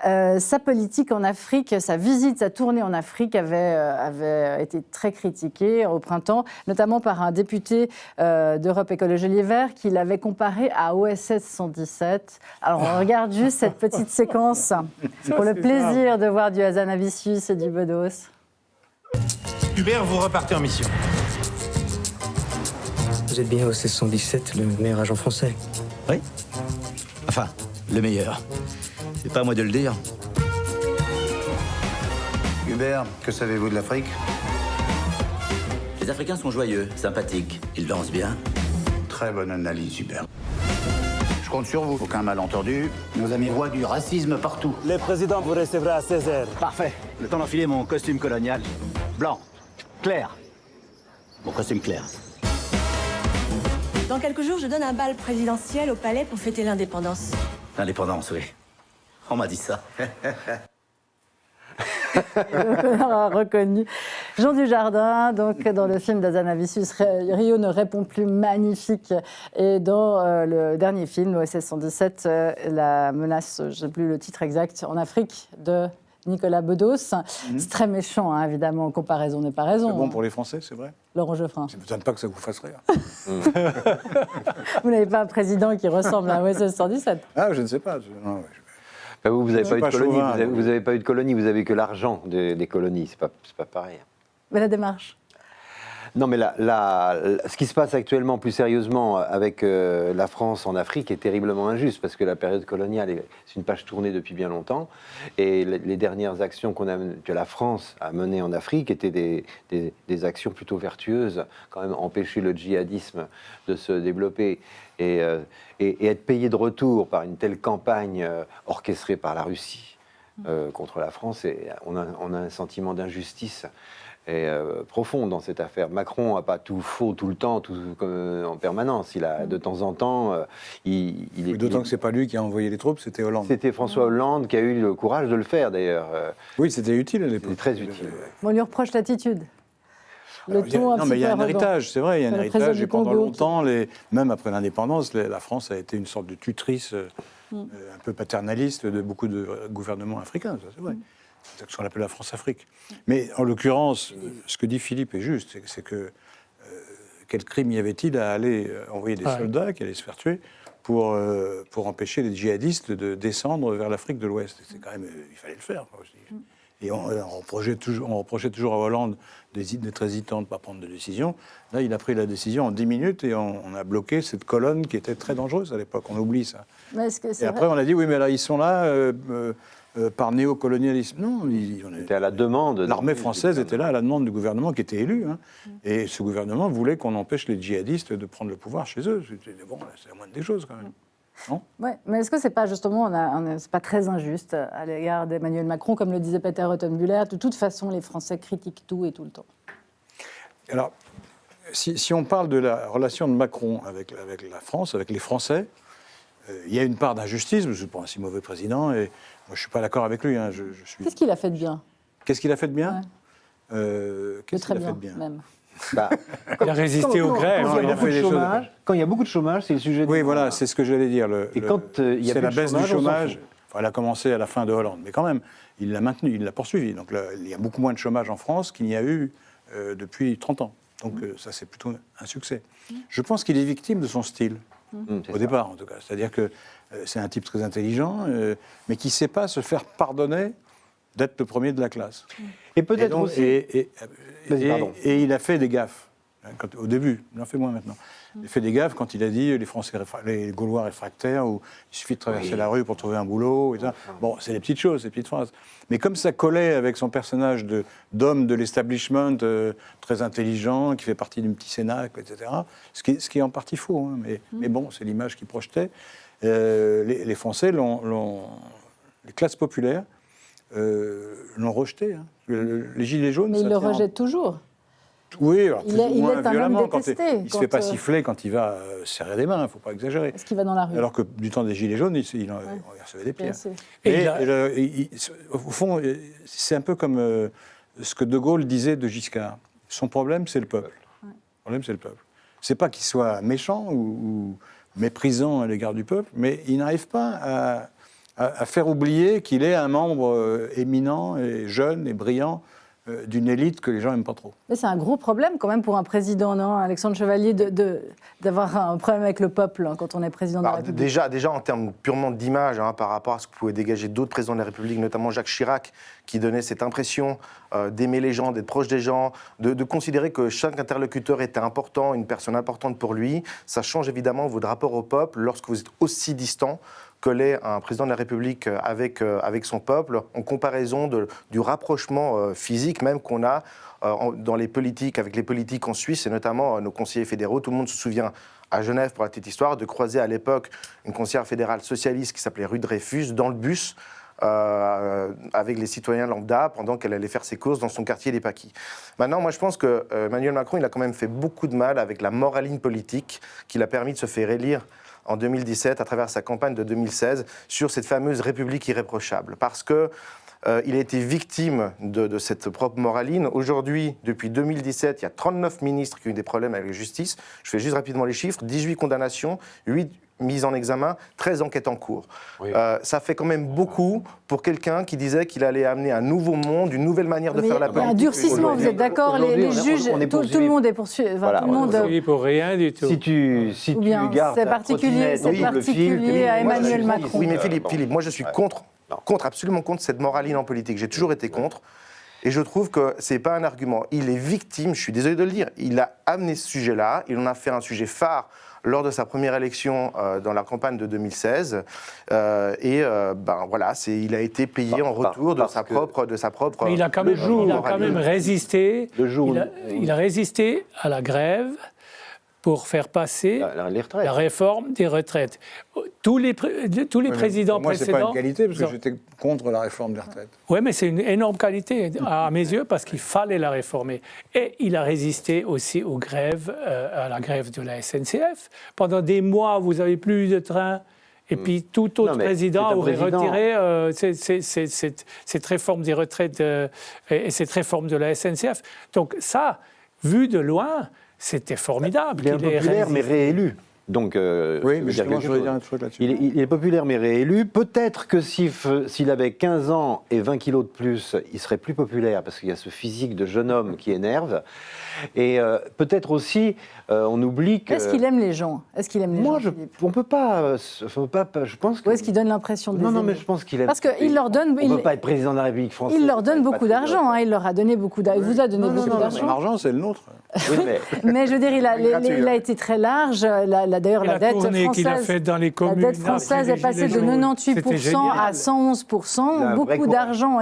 Sa politique en Afrique, sa visite, sa tournée en Afrique avait été très critiquée au printemps, notamment par un député d'Europe Écologie Les Verts qui l'avait comparé à OSS 117. Alors on regarde juste cette petite séquence pour le plaisir de voir du Hazanavicius et du Bedos. Hubert, vous repartez en mission. Vous êtes bien OSS 117, le meilleur agent français. Oui. Enfin, le meilleur. C'est pas à moi de le dire. Hubert, que savez-vous de l'Afrique? Les Africains sont joyeux, sympathiques. Ils dansent bien. Très bonne analyse, Hubert. Je compte sur vous. Aucun malentendu. Nos amis voient du racisme partout. Le président vous recevra à 16h. Parfait. Le temps d'enfiler mon costume colonial. Blanc. Clair. Mon costume clair. Dans quelques jours, je donne un bal présidentiel au palais pour fêter l'indépendance. L'indépendance, oui. On m'a dit ça. On a reconnu. Jean Dujardin, donc dans le film d'Azanavicius, Rio ne répond plus, magnifique. Et dans le dernier film, OSS 117, la menace, je ne sais plus le titre exact, en Afrique de Nicolas Bedos. C'est très méchant, hein, évidemment, comparaison n'est pas raison. C'est bon pour les Français, c'est vrai. Laurent Geoffrin. Ça ne m'étonne pas que ça vous fasse rire. Vous n'avez pas un président qui ressemble à OSS 117? Ah, je ne sais pas. Vous n'avez pas eu de colonie, chauvin, vous avez pas eu de colonie, vous avez que l'argent des colonies, c'est pas pareil. Mais la démarche. Non, mais ce qui se passe actuellement, plus sérieusement, avec la France en Afrique est terriblement injuste, parce que la période coloniale, c'est une page tournée depuis bien longtemps, et les dernières actions que la France a menées en Afrique étaient des actions plutôt vertueuses, quand même empêcher le djihadisme de se développer, et être payé de retour par une telle campagne orchestrée par la Russie contre la France, et on a un sentiment d'injustice profond dans cette affaire. Macron n'a pas tout faux tout le temps, en permanence. Il a de temps en temps... D'autant que ce n'est pas lui qui a envoyé les troupes, c'était Hollande. C'était François Hollande qui a eu le courage de le faire, d'ailleurs. Oui, c'était utile à l'époque. C'était très utile. On lui reproche l'attitude. Non, mais il y a un héritage, c'est vrai, il y a un héritage. Et pendant longtemps, même après l'indépendance, la France a été une sorte de tutrice un peu paternaliste de beaucoup de gouvernements africains, ça, c'est vrai. C'est ce qu'on appelle la France-Afrique. Mais en l'occurrence, ce que dit Philippe est juste, c'est que quel crime y avait-il à aller envoyer des soldats qui allaient se faire tuer pour empêcher les djihadistes de descendre vers l'Afrique de l'Ouest? C'est quand même, il fallait le faire. Et on reprochait toujours à Hollande d'être hésitant, de ne pas prendre de décision. Là, il a pris la décision en 10 minutes et on a bloqué cette colonne qui était très dangereuse à l'époque. On oublie ça. Et après, on a dit, oui, mais là, ils sont là... par néocolonialisme. Non, on était à la demande. L'armée française était là à la demande du gouvernement qui était élu. Hein. Et ce gouvernement voulait qu'on empêche les djihadistes de prendre le pouvoir chez eux. Bon, c'est la moindre des choses quand même. Non ? Ouais, mais est-ce que c'est pas justement, c'est pas très injuste à l'égard d'Emmanuel Macron, comme le disait Peter Rottenbüller, de toute façon, les Français critiquent tout et tout le temps. Alors, si on parle de la relation de Macron avec la France, avec les Français, il y a une part d'injustice, je ne suis pas un si mauvais président, et moi je ne suis pas d'accord avec lui. Hein, Qu'est-ce qu'il a fait de bien? Qu'est-ce qu'il a fait de bien? Qu'est-ce qu'il a fait de bien, même. Il a résisté aux grèves. Quand il y a beaucoup de chômage, c'est le sujet. Oui, voilà, c'est ce que j'allais dire. C'est la baisse du chômage. Elle a commencé à la fin de Hollande, mais quand même, il l'a maintenu, il l'a poursuivi. Donc là, il y a beaucoup moins de chômage en France qu'il n'y a eu depuis 30 ans. Donc ça, c'est plutôt un succès. Je pense qu'il est victime de son style. Au départ, en tout cas. C'est-à-dire que c'est un type très intelligent, mais qui ne sait pas se faire pardonner d'être le premier de la classe. Et peut-être aussi... Et il a fait des gaffes. Au début, il en fait moins maintenant. Il a fait des gaffes quand il a dit les Gaulois réfractaires, où il suffit de traverser la rue pour trouver un boulot. Et ça. Bon, c'est des petites choses, ces petites phrases. Mais comme ça collait avec son personnage d'homme de l'establishment, très intelligent, qui fait partie d'un petit cénacle, etc., ce qui est en partie faux, hein, mais bon, c'est l'image qu'il projetait. Les Français les classes populaires l'ont rejeté. Hein. Les Gilets jaunes... Mais ils le rejettent toujours. Oui, alors il est violemment. Il ne se fait pas siffler quand il va serrer des mains, il ne faut pas exagérer. Est-ce qu'il va dans la rue? Alors que du temps des Gilets jaunes, il recevait des pierres. Au fond, c'est un peu comme ce que De Gaulle disait de Giscard. Son problème, c'est le peuple. Le problème, c'est le peuple. Ce n'est pas qu'il soit méchant ou méprisant à l'égard du peuple, mais il n'arrive pas à faire oublier qu'il est un membre éminent et jeune et brillant d'une élite que les gens n'aiment pas trop. Mais c'est un gros problème quand même pour un président, non, Alexandre Chevalier, d'avoir un problème avec le peuple quand on est président de la République. Déjà en termes purement d'image, par rapport à ce que pouvaient dégager d'autres présidents de la République, notamment Jacques Chirac, qui donnait cette impression d'aimer les gens, d'être proche des gens, de considérer que chaque interlocuteur était important, une personne importante pour lui. Ça change évidemment votre rapport au peuple lorsque vous êtes aussi distant que l'est un président de la République avec son peuple, en comparaison du rapprochement physique même qu'on a dans les politiques, avec les politiques en Suisse, et notamment nos conseillers fédéraux. Tout le monde se souvient, à Genève, pour la petite histoire, de croiser à l'époque une conseillère fédérale socialiste qui s'appelait Ruth Dreyfus dans le bus avec les citoyens lambda pendant qu'elle allait faire ses courses dans son quartier des Paquis. Maintenant, moi je pense que Emmanuel Macron, il a quand même fait beaucoup de mal avec la moraline politique qui l'a permis de se faire élire en 2017, à travers sa campagne de 2016, sur cette fameuse République irréprochable. Parce que Il a été victime de cette propre moraline. Aujourd'hui, depuis 2017, il y a 39 ministres qui ont eu des problèmes avec la justice. Je fais juste rapidement les chiffres. 18 condamnations, 8 mises en examen, 13 enquêtes en cours. Oui. Ça fait quand même beaucoup pour quelqu'un qui disait qu'il allait amener un nouveau monde, une nouvelle manière de faire la politique. Un durcissement, vous êtes d'accord? Les juges, tout le monde est poursuivi. Voilà, tout le monde est pour rien du tout. Si tu gardes c'est particulier à Emmanuel Macron. Oui, mais Philippe, moi je suis absolument contre cette moraline en politique. J'ai toujours été contre. Et je trouve que ce n'est pas un argument. Il est victime, je suis désolé de le dire, il a amené ce sujet-là, il en a fait un sujet phare lors de sa première élection dans la campagne de 2016. Voilà, il a été payé en retour de sa propre. Mais il a quand même résisté. Il a résisté à la grève pour faire passer la réforme des retraites. Tous les présidents moi, précédents... c'est pas une qualité, parce que j'étais contre la réforme des retraites. Oui, mais c'est une énorme qualité, à mes yeux, parce qu'il fallait la réformer. Et il a résisté aussi aux grèves, à la grève de la SNCF. Pendant des mois, vous n'avez plus de train. Et puis tout autre président aurait retiré cette réforme des retraites et cette réforme de la SNCF. Donc ça, vu de loin... C'était formidable. Il est impopulaire, mais réélu. Donc, oui, mais justement, je voudrais dire un truc là-dessus. Il est populaire, mais réélu. Peut-être que s'il avait 15 ans et 20 kilos de plus, il serait plus populaire, parce qu'il y a ce physique de jeune homme qui énerve. Et peut-être aussi, on oublie que... Est-ce qu'il aime les gens? Moi, on ne peut pas... je pense que... Ou est-ce qu'il donne l'impression de les Non, mais je pense qu'il aime... Parce qu'il leur donne... On ne peut pas être président de la République française. Il leur donne beaucoup d'argent. Il leur a donné beaucoup d'argent. Il vous a donné beaucoup d'argent. L'argent, c'est le nôtre. Oui, mais je veux dire, il a été très large. D'ailleurs, la dette française est passée de 98% à 111%. Beaucoup d'argent ont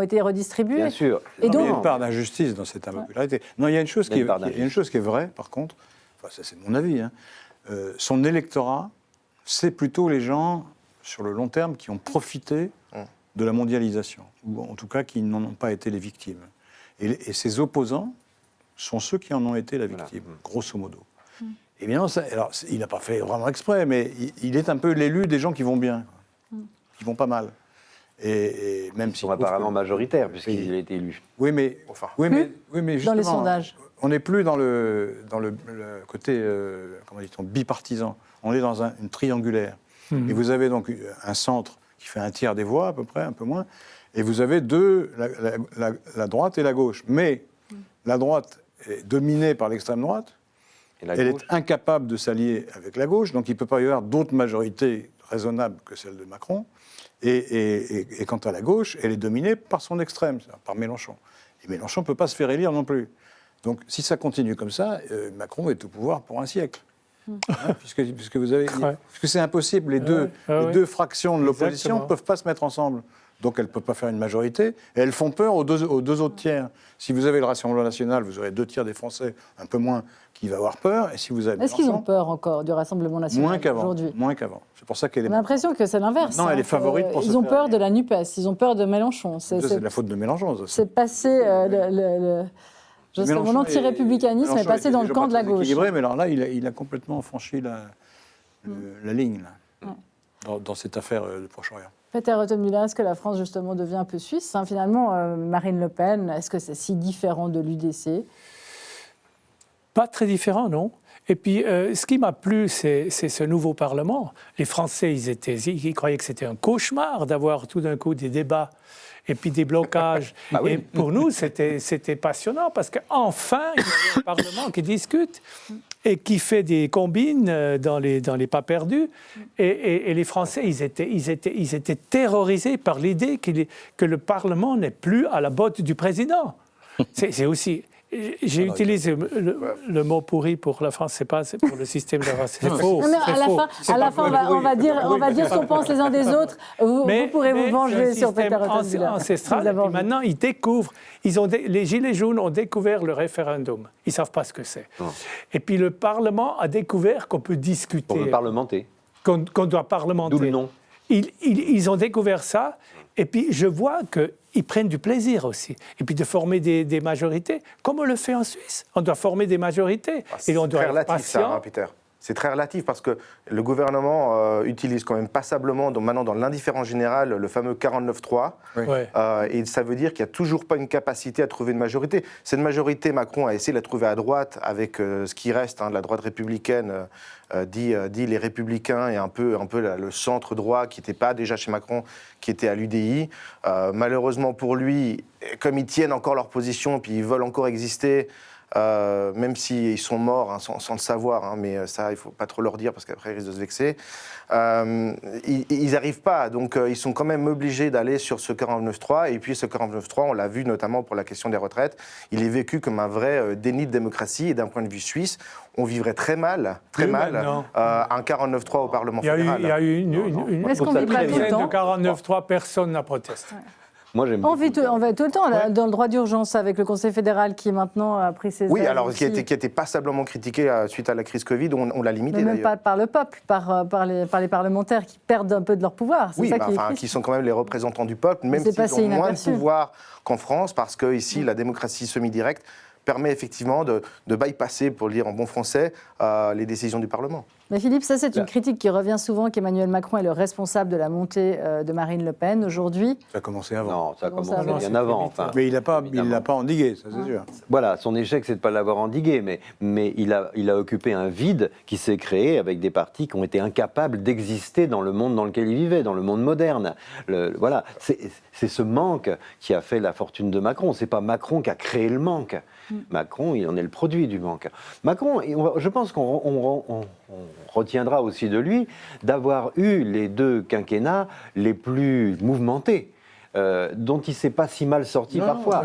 été redistribués. Bien sûr. Et donc, il y a une part d'injustice dans cette impopularité. Non, il y a une chose qui est vraie, par contre, enfin, ça c'est mon avis, son électorat, c'est plutôt les gens, sur le long terme, qui ont profité de la mondialisation, ou en tout cas qui n'en ont pas été les victimes. Et ses opposants sont ceux qui en ont été la victime, grosso modo. Et bien, alors, il n'a pas fait vraiment exprès, mais il est un peu l'élu des gens qui vont bien, qui vont pas mal. Et même ils sont apparemment majoritaires, puisqu'il a été élu. Oui, mais justement, dans les sondages. On n'est plus dans le côté, comment dit-on, bipartisan. On est dans une triangulaire. Et vous avez donc un centre qui fait un tiers des voix, à peu près, un peu moins, et vous avez la droite et la gauche. Mais la droite est dominée par l'extrême droite, elle est incapable de s'allier avec la gauche, donc il ne peut pas y avoir d'autres majorités raisonnables que celle de Macron. Et quant à la gauche, elle est dominée par son extrême, par Mélenchon. Et Mélenchon ne peut pas se faire élire non plus. Donc si ça continue comme ça, Macron est au pouvoir pour un siècle. Puisque c'est impossible, les deux fractions de l'opposition ne peuvent pas se mettre ensemble. Donc elles ne peuvent pas faire une majorité, et elles font peur aux deux autres tiers. Si vous avez le Rassemblement national, vous aurez 2 tiers des Français, un peu moins, qui va avoir peur. Et si vous avez Est-ce qu'ils ont peur encore du Rassemblement national aujourd'hui ? Moins qu'avant. C'est pour ça qu'elle est... On a l'impression que c'est l'inverse. Non, elle est favorite pour ça. Ils ont peur de la NUPES, ils ont peur de Mélenchon. C'est de la faute de Mélenchon. C'est passé... mon anti-républicanisme est passé dans le camp de la gauche. Équilibré, mais alors là, il a complètement franchi la ligne là, dans cette affaire de Proche-Orient. Peter Rottenmüller, est-ce que la France, justement, devient un peu suisse finalement, Marine Le Pen, est-ce que c'est si différent de l'UDC ? Pas très différent, non. Et puis, ce qui m'a plu, c'est ce nouveau Parlement. Les Français, ils croyaient que c'était un cauchemar d'avoir tout d'un coup des débats et puis des blocages. Et pour nous, c'était passionnant parce qu'enfin, il y a un Parlement qui discute et qui fait des combines dans les pas perdus. Et les Français, ils étaient terrorisés par l'idée que le Parlement n'est plus à la botte du président. C'est aussi... J'ai utilisé le mot pourri pour la France, c'est pour le système de la France. C'est faux. Non, à la fin, on va dire ce qu'on pense les uns des autres. Vous pourrez vous venger sur Peter Rottenmüller. Ancestral. Et puis maintenant, ils découvrent. Les Gilets jaunes ont découvert le référendum. Ils ne savent pas ce que c'est. Et puis le Parlement a découvert qu'on peut discuter. On peut parlementer. Qu'on doit parlementer. D'où le nom. Ils ont découvert ça. Et puis je vois qu'ils prennent du plaisir aussi. Et puis de former des majorités, comme on le fait en Suisse. On doit former des majorités. Et on doit être patient. Ça, hein, Peter. C'est très relatif parce que le gouvernement utilise quand même passablement, maintenant dans l'indifférence générale, le fameux 49-3. Oui. Et ça veut dire qu'il n'y a toujours pas une capacité à trouver une majorité. Cette majorité, Macron a essayé de la trouver à droite avec ce qui reste de la droite républicaine, dit les Républicains et un peu le centre droit qui n'était pas déjà chez Macron, qui était à l'UDI. Malheureusement pour lui, comme ils tiennent encore leur position, puis ils veulent encore exister, même s'ils sont morts sans le savoir, mais ça, il ne faut pas trop leur dire parce qu'après, ils risquent de se vexer. Ils n'arrivent pas, donc ils sont quand même obligés d'aller sur ce 49.3. Et puis ce 49.3, on l'a vu notamment pour la question des retraites, il est vécu comme un vrai déni de démocratie. Et d'un point de vue suisse, on vivrait très mal un 49.3 au Parlement fédéral. Il y a eu une Est-ce qu'on vit pas tout le temps de 49.3, personne n'a protesté. Moi, j'aime On vit tout le temps dans le droit d'urgence avec le Conseil fédéral qui maintenant a pris ses ailes. Oui, alors aussi. qui a été passablement critiqué suite à la crise Covid, on l'a limité Mais même d'ailleurs. pas par le peuple, par les parlementaires qui perdent un peu de leur pouvoir. C'est Oui, ça qui sont quand même les représentants du peuple, même s'ils ont moins de pouvoir qu'en France, parce que ici, la démocratie semi-directe permet effectivement de bypasser, pour le dire en bon français, les décisions du Parlement. Mais Philippe, ça c'est une critique qui revient souvent, qu'Emmanuel Macron est le responsable de la montée de Marine Le Pen aujourd'hui. Ça a commencé avant. Non, ça a commencé bien avant. Enfin, mais il ne l'a pas endigué, ça c'est sûr. Voilà, son échec, c'est de ne pas l'avoir endigué, mais il a occupé un vide qui s'est créé avec des partis qui ont été incapables d'exister dans le monde dans lequel ils vivaient, dans le monde moderne. Voilà, c'est ce manque qui a fait la fortune de Macron. C'est pas Macron qui a créé le manque. Macron, il en est le produit du manque. Macron, je pense qu'on retiendra aussi de lui d'avoir eu les 2 quinquennats les plus mouvementés. Dont il ne s'est pas si mal sorti parfois.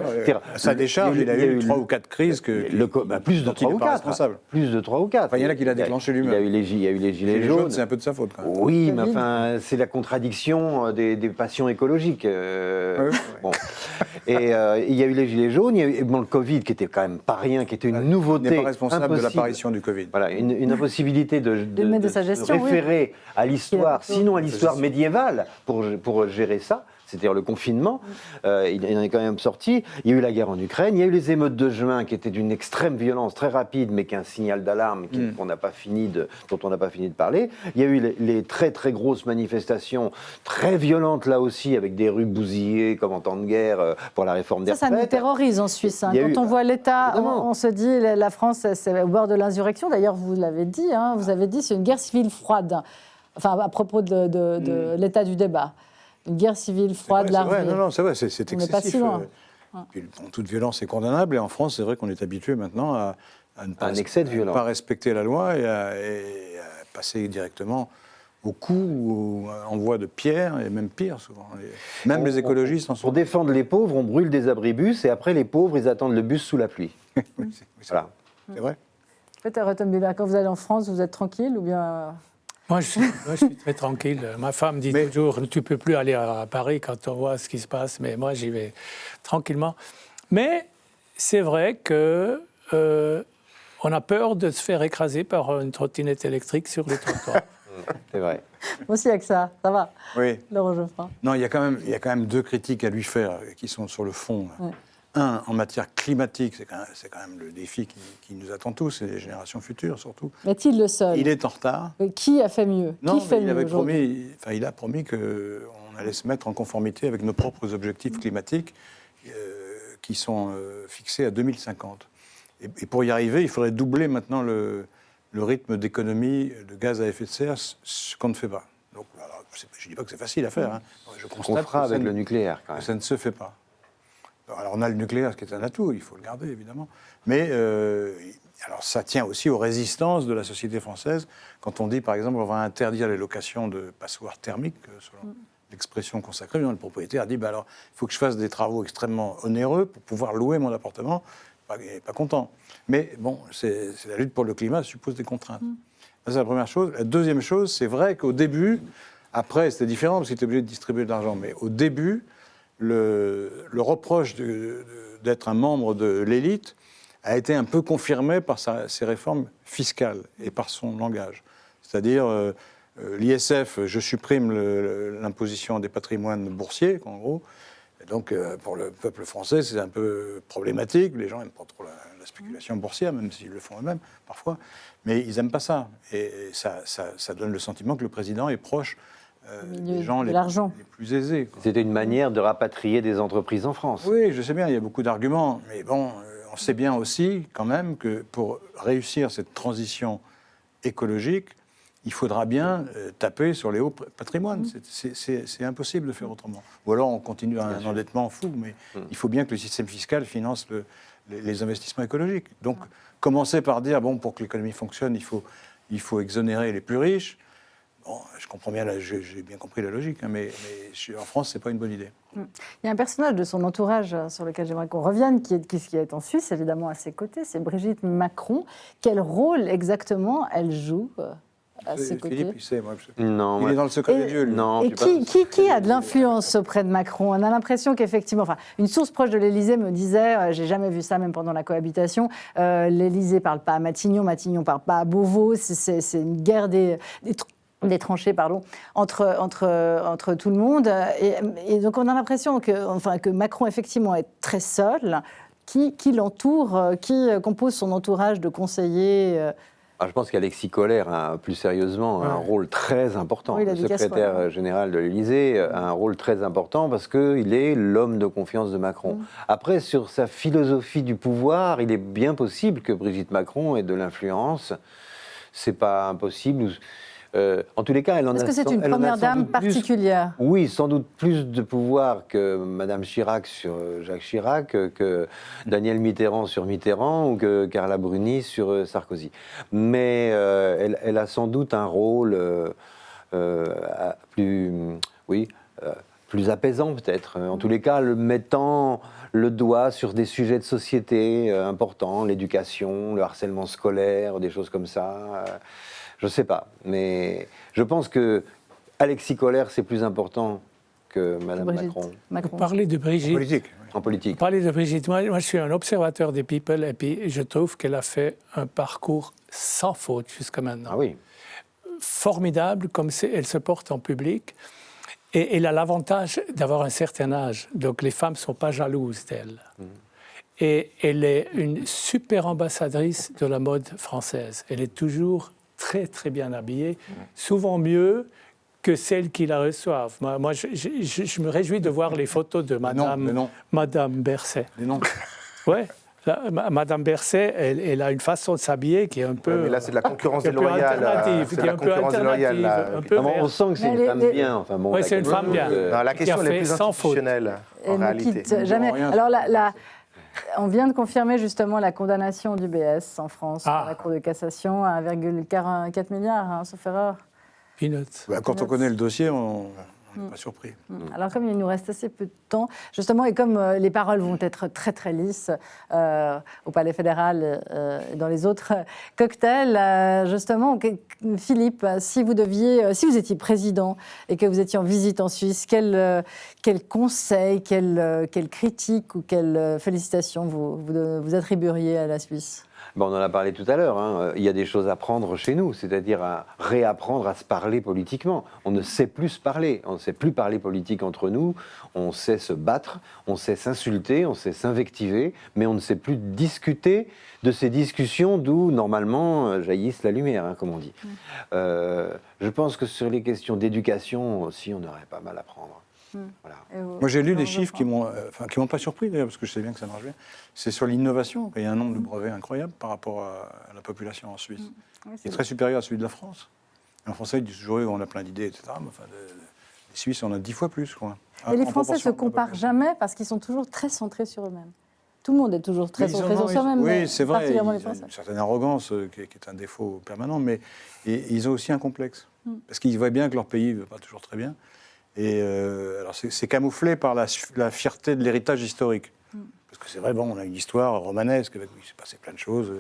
À sa décharge, il a eu 3 ou 4 crises plus de 3 ou 4. Plus de 3 ou 4. Enfin, il y en a qui l'a déclenché lui-même. Il y a eu les gilets jaunes. C'est un peu de sa faute quand même. Oui, mais enfin, c'est la contradiction des passions écologiques. Bon. Et il y a eu les gilets jaunes, il y a eu le Covid qui était quand même pas rien, qui était une nouveauté. Il n'est pas responsable de l'apparition du Covid. Voilà, une impossibilité de référer à l'histoire, sinon à l'histoire médiévale, pour gérer ça. C'est-à-dire le confinement, il en est quand même sorti. Il y a eu la guerre en Ukraine, il y a eu les émeutes de juin qui étaient d'une extrême violence, très rapide, mais qui est un signal d'alarme dont on n'a pas fini de parler. Il y a eu les très très grosses manifestations, très violentes là aussi, avec des rues bousillées comme en temps de guerre pour la réforme des retraites. Ça nous terrorise en Suisse. Quand on voit l'État, on se dit la France, c'est au bord de l'insurrection. D'ailleurs, vous l'avez dit, vous avez dit c'est une guerre civile froide. Enfin, à propos de l'état du débat. Une guerre civile froide, larvée. Non, c'est vrai, c'est excessif. On n'est pas si loin. Puis, toute violence est condamnable, et en France, c'est vrai qu'on est habitué maintenant à ne pas respecter la loi et à passer directement au coup ou envoi de pierre, et même pire souvent. Même les écologistes en sont... Pour défendre les pauvres, on brûle des abris-bus, et après les pauvres, ils attendent le bus sous la pluie. Voilà. C'est vrai. Peut-être, Rottom Billa, quand vous allez en France, vous êtes tranquille ou bien... Moi, je suis très tranquille. Ma femme dit toujours, tu ne peux plus aller à Paris quand on voit ce qui se passe, mais moi, j'y vais tranquillement. Mais c'est vrai que on a peur de se faire écraser par une trottinette électrique sur les trottoirs. C'est vrai. Moi aussi, avec ça va. Oui. Laurent Geoffrin. Non, il y a quand même 2 critiques à lui faire qui sont sur le fond. Ouais. Un, en matière climatique, c'est quand même le défi qui nous attend tous, et les générations futures surtout. Est-il le seul ? Il est en retard. Qui a fait mieux ? Non, Qui fait il mieux avait aujourd'hui ? il a promis qu'on allait se mettre en conformité avec nos propres objectifs climatiques qui sont fixés à 2050. Et pour y arriver, il faudrait doubler maintenant le rythme d'économie de gaz à effet de serre, ce qu'on ne fait pas. Donc, alors, je ne dis pas que c'est facile à faire. Je constate qu'on fera avec le nucléaire, quand même. Ça ne se fait pas. Alors, on a le nucléaire, ce qui est un atout, il faut le garder, évidemment. Mais alors, ça tient aussi aux résistances de la société française. Quand on dit, par exemple, on va interdire les locations de passoires thermiques, selon l'expression consacrée, le propriétaire dit, alors, il faut que je fasse des travaux extrêmement onéreux pour pouvoir louer mon appartement. Il n'est pas content. Mais bon, c'est la lutte pour le climat, ça suppose des contraintes. Ça, c'est la première chose. La deuxième chose, c'est vrai qu'au début, après, c'était différent, parce qu'il était obligé de distribuer de l'argent, mais au début, le reproche d'être un membre de l'élite a été un peu confirmé par ses réformes fiscales et par son langage. C'est-à-dire, l'ISF, je supprime l'imposition des patrimoines boursiers, en gros. Et donc, pour le peuple français, c'est un peu problématique. Les gens n'aiment pas trop la spéculation boursière, même s'ils le font eux-mêmes parfois. Mais ils n'aiment pas ça. Et ça donne le sentiment que le président est proche des gens les plus aisés. C'était une manière de rapatrier des entreprises en France. Oui, je sais bien, il y a beaucoup d'arguments. Mais bon, on sait bien aussi, quand même, que pour réussir cette transition écologique, il faudra bien taper sur les hauts patrimoines. C'est impossible de faire autrement. Ou alors on continue à un endettement fou, mais il faut bien que le système fiscal finance les investissements écologiques. Donc, commencer par dire, bon, pour que l'économie fonctionne, il faut exonérer les plus riches. Bon, je comprends bien, j'ai bien compris la logique, hein, mais en France, ce n'est pas une bonne idée. Il y a un personnage de son entourage sur lequel j'aimerais qu'on revienne, qui est en Suisse, évidemment, à ses côtés, c'est Brigitte Macron. Quel rôle exactement elle joue à ses côtés? Philippe, il sait, moi, Non, il est dans le secret des dieux, lui. Non, et qui a de l'influence auprès de Macron? On a l'impression qu'effectivement, enfin, une source proche de l'Élysée me disait, j'ai jamais vu ça, même pendant la cohabitation, l'Élysée parle pas à Matignon, Matignon parle pas à Beauvau, c'est une guerre des tranchées, entre tout le monde. Et donc on a l'impression que Macron, effectivement, est très seul. Qui l'entoure, qui compose son entourage de conseillers je pense qu'Alexis Kohler a plus sérieusement un rôle très important. Oui, le secrétaire général de l'Élysée a un rôle très important parce qu'il est l'homme de confiance de Macron. Après, sur sa philosophie du pouvoir, il est bien possible que Brigitte Macron ait de l'influence. C'est pas impossible. En tous les cas, elle en a. Est-ce que c'est une première dame particulière? Oui, sans doute plus de pouvoir que Madame Chirac sur Jacques Chirac, que Daniel Mitterrand sur Mitterrand ou que Carla Bruni sur Sarkozy. Mais elle a sans doute un rôle plus apaisant peut-être. En tous les cas, mettant le doigt sur des sujets de société importants, l'éducation, le harcèlement scolaire, des choses comme ça. Je ne sais pas, mais je pense que Alexis Kohler, c'est plus important que Mme Macron. Vous parlez de Brigitte. En politique. Parler de Brigitte, moi je suis un observateur des People et puis je trouve qu'elle a fait un parcours sans faute jusqu'à maintenant. Ah oui. Formidable comme elle se porte en public et elle a l'avantage d'avoir un certain âge, donc les femmes ne sont pas jalouses d'elle. Et elle est une super ambassadrice de la mode française. Elle est toujours très très bien habillée, souvent mieux que celles qui la reçoivent. Moi je me réjouis de voir les photos de Madame Berset. Ouais. Madame Berset, elle a une façon de s'habiller qui est un peu. Mais là, c'est de la concurrence déloyale. C'est la concurrence déloyale. On sent que c'est une femme bien. Enfin, bon, oui, c'est une femme bien. La question est plus institutionnelle, en réalité. Jamais. Alors on vient de confirmer justement la condamnation du BS en France par la Cour de cassation à 1,4 milliard, sauf erreur. Peanuts. Quand on connaît le dossier, on n'est pas surpris. Alors comme il nous reste assez peu de temps, justement, et comme les paroles vont être très très lisses au Palais fédéral et dans les autres cocktails, justement, Philippe, si vous étiez président et que vous étiez en visite en Suisse, quel conseil, quelle critique ou quelle félicitation vous attribueriez à la Suisse? On en a parlé tout à l'heure, hein. Il y a des choses à prendre chez nous, c'est-à-dire à réapprendre à se parler politiquement. On ne sait plus se parler, on ne sait plus parler politique entre nous, on sait se battre, on sait s'insulter, on sait s'invectiver, mais on ne sait plus discuter de ces discussions d'où, normalement, jaillisse la lumière, comme on dit. Je pense que sur les questions d'éducation aussi, on aurait pas mal à prendre. Voilà. Moi, j'ai lu des chiffres qui m'ont pas surpris, d'ailleurs, parce que je sais bien que ça marche bien. C'est sur l'innovation. Il y a un nombre de brevets incroyable par rapport à la population en Suisse. Il est très supérieur à celui de la France. En français, ils disent toujours on a plein d'idées, etc. Mais enfin, les Suisses, on a 10 fois plus, quoi. Et les Français ne se comparent jamais parce qu'ils sont toujours très centrés sur eux-mêmes. Tout le monde est toujours très centré sur soi-même. Oui, c'est vrai. Ils ont une certaine arrogance qui est un défaut permanent, mais ils ont aussi un complexe. Parce qu'ils voient bien que leur pays ne va pas toujours très bien. Et alors c'est camouflé par la fierté de l'héritage historique. Parce que c'est vrai, on a une histoire romanesque, il s'est passé plein de choses,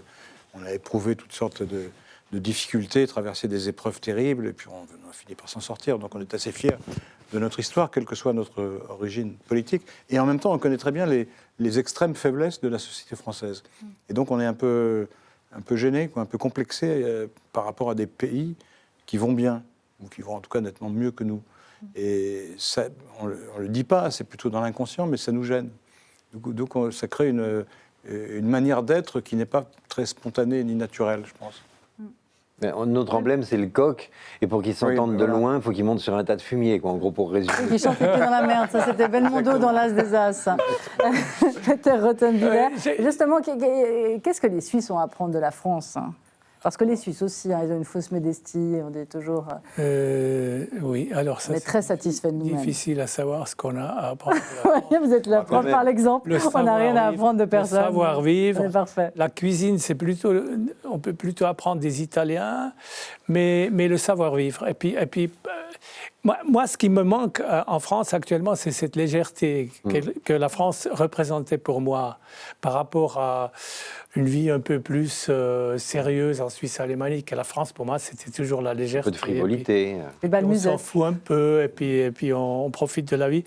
on a éprouvé toutes sortes de difficultés, traversé des épreuves terribles, et puis on a fini par s'en sortir. Donc on est assez fiers de notre histoire, quelle que soit notre origine politique. Et en même temps, on connaît très bien les extrêmes faiblesses de la société française. Et donc on est un peu gêné, un peu complexé par rapport à des pays qui vont bien, ou qui vont en tout cas nettement mieux que nous. Et ça, on ne le dit pas, c'est plutôt dans l'inconscient, mais ça nous gêne. Donc ça crée une une manière d'être qui n'est pas très spontanée ni naturelle, je pense. Notre emblème, c'est le coq. Et pour qu'ils s'entendent de loin, il faut qu'ils montent sur un tas de fumier, quoi, en gros, pour résumer. Qui chante dans la merde, ça c'était Belmondo dans l'As des As. Peter Rothenbuehler. Justement, qu'est-ce que les Suisses ont à apprendre de la France, hein? Parce que les Suisses aussi, ils ont une fausse modestie, on dit toujours... oui, alors ça, on est très satisfait de nous-mêmes. Difficile à savoir ce qu'on a à apprendre. Vous êtes la preuve par l'exemple, on n'a rien à apprendre de personne. Le savoir-vivre, parfait. La cuisine, on peut plutôt apprendre des Italiens, mais le savoir-vivre. Et puis moi, ce qui me manque en France actuellement, c'est cette légèreté que la France représentait pour moi par rapport à une vie un peu plus sérieuse en Suisse alémanique. La France, pour moi, c'était toujours la légèreté. Un peu de frivolité. On s'en fout un peu, et puis on profite de la vie.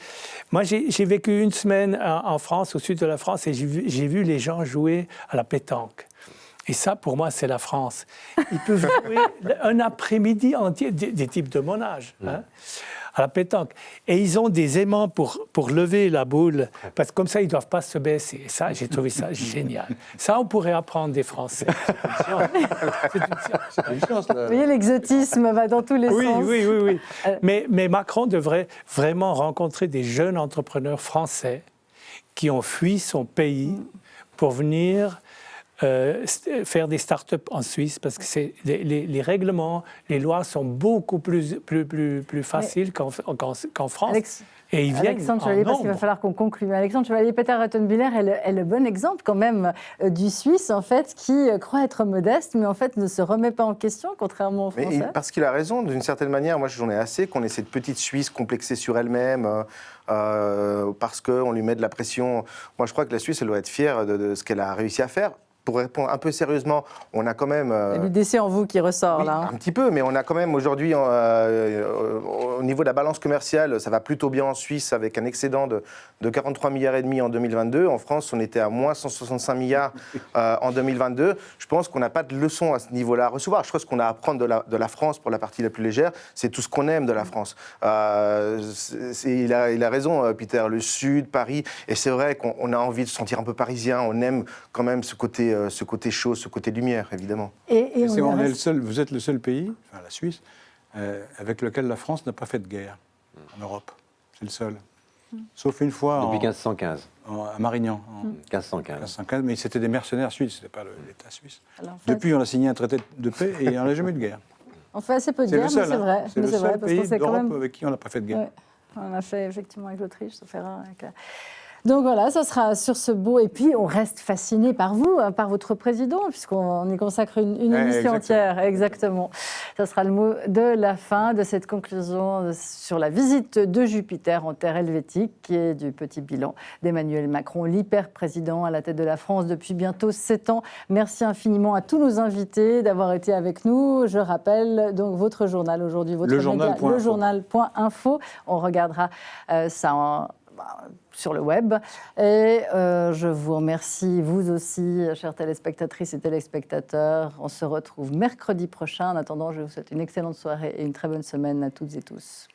Moi, j'ai vécu une semaine en France, au sud de la France, et j'ai vu les gens jouer à la pétanque. Et ça, pour moi, c'est la France. Ils peuvent jouer un après-midi entier, des types de mon âge, hein, à la pétanque. Et ils ont des aimants pour lever la boule, parce que comme ça, ils ne doivent pas se baisser. Et ça, j'ai trouvé ça génial. Ça, on pourrait apprendre des Français. C'est une chance. Vous voyez, l'exotisme va dans tous les sens. Oui. Mais Macron devrait vraiment rencontrer des jeunes entrepreneurs français qui ont fui son pays pour venir faire des start-up en Suisse, parce que les règlements, les lois sont beaucoup plus faciles qu'en France. Et ils viennent Alexandre Chevalier, parce qu'il va falloir qu'on conclue. Alexandre Chevalier, Peter Rothenbuehler est le bon exemple quand même du Suisse, en fait, qui croit être modeste, mais en fait ne se remet pas en question, contrairement aux Français. Mais parce qu'il a raison, d'une certaine manière. Moi, j'en ai assez qu'on ait cette petite Suisse complexée sur elle-même, parce qu'on lui met de la pression. Moi, je crois que la Suisse, elle doit être fière de ce qu'elle a réussi à faire. Pour répondre un peu sérieusement, on a quand même... l'UDC en vous qui ressort, oui, là. Hein. Un petit peu, mais on a quand même aujourd'hui, au niveau de la balance commerciale, ça va plutôt bien en Suisse, avec un excédent de 43,5 milliards en 2022. En France, on était à moins 165 milliards en 2022. Je pense qu'on n'a pas de leçon à ce niveau-là à recevoir. Je crois que ce qu'on a à apprendre de la France, pour la partie la plus légère, c'est tout ce qu'on aime de la France. Il a raison, Peter, le Sud, Paris, et c'est vrai qu'on a envie de se sentir un peu parisien, on aime quand même ce côté chaud, ce côté lumière, évidemment. Vous êtes le seul pays, enfin la Suisse, avec lequel la France n'a pas fait de guerre en Europe. C'est le seul. Sauf une fois... Depuis 1515. À Marignan. 1515. Mais c'était des mercenaires suisses, ce n'était pas l'État suisse. Alors, en fait, depuis, on a signé un traité de paix et on n'a jamais eu de guerre. On fait assez peu de guerre, mais c'est vrai. C'est le seul pays d'Europe avec qui on n'a pas fait de guerre. Ouais. On a fait effectivement avec l'Autriche, sauf erreur. Donc voilà, ça sera sur ce beau. Et puis, on reste fasciné par vous, par votre président, puisqu'on y consacre une émission entière. Exactement. Ça sera le mot de la fin de cette conclusion sur la visite de Jupiter en terre helvétique et du petit bilan d'Emmanuel Macron, l'hyper-président à la tête de la France depuis bientôt 7 ans. Merci infiniment à tous nos invités d'avoir été avec nous. Je rappelle donc votre journal aujourd'hui, votre média, le journal.info. On regardera ça sur le web. Et je vous remercie, vous aussi, chères téléspectatrices et téléspectateurs. On se retrouve mercredi prochain. En attendant, je vous souhaite une excellente soirée et une très bonne semaine à toutes et tous.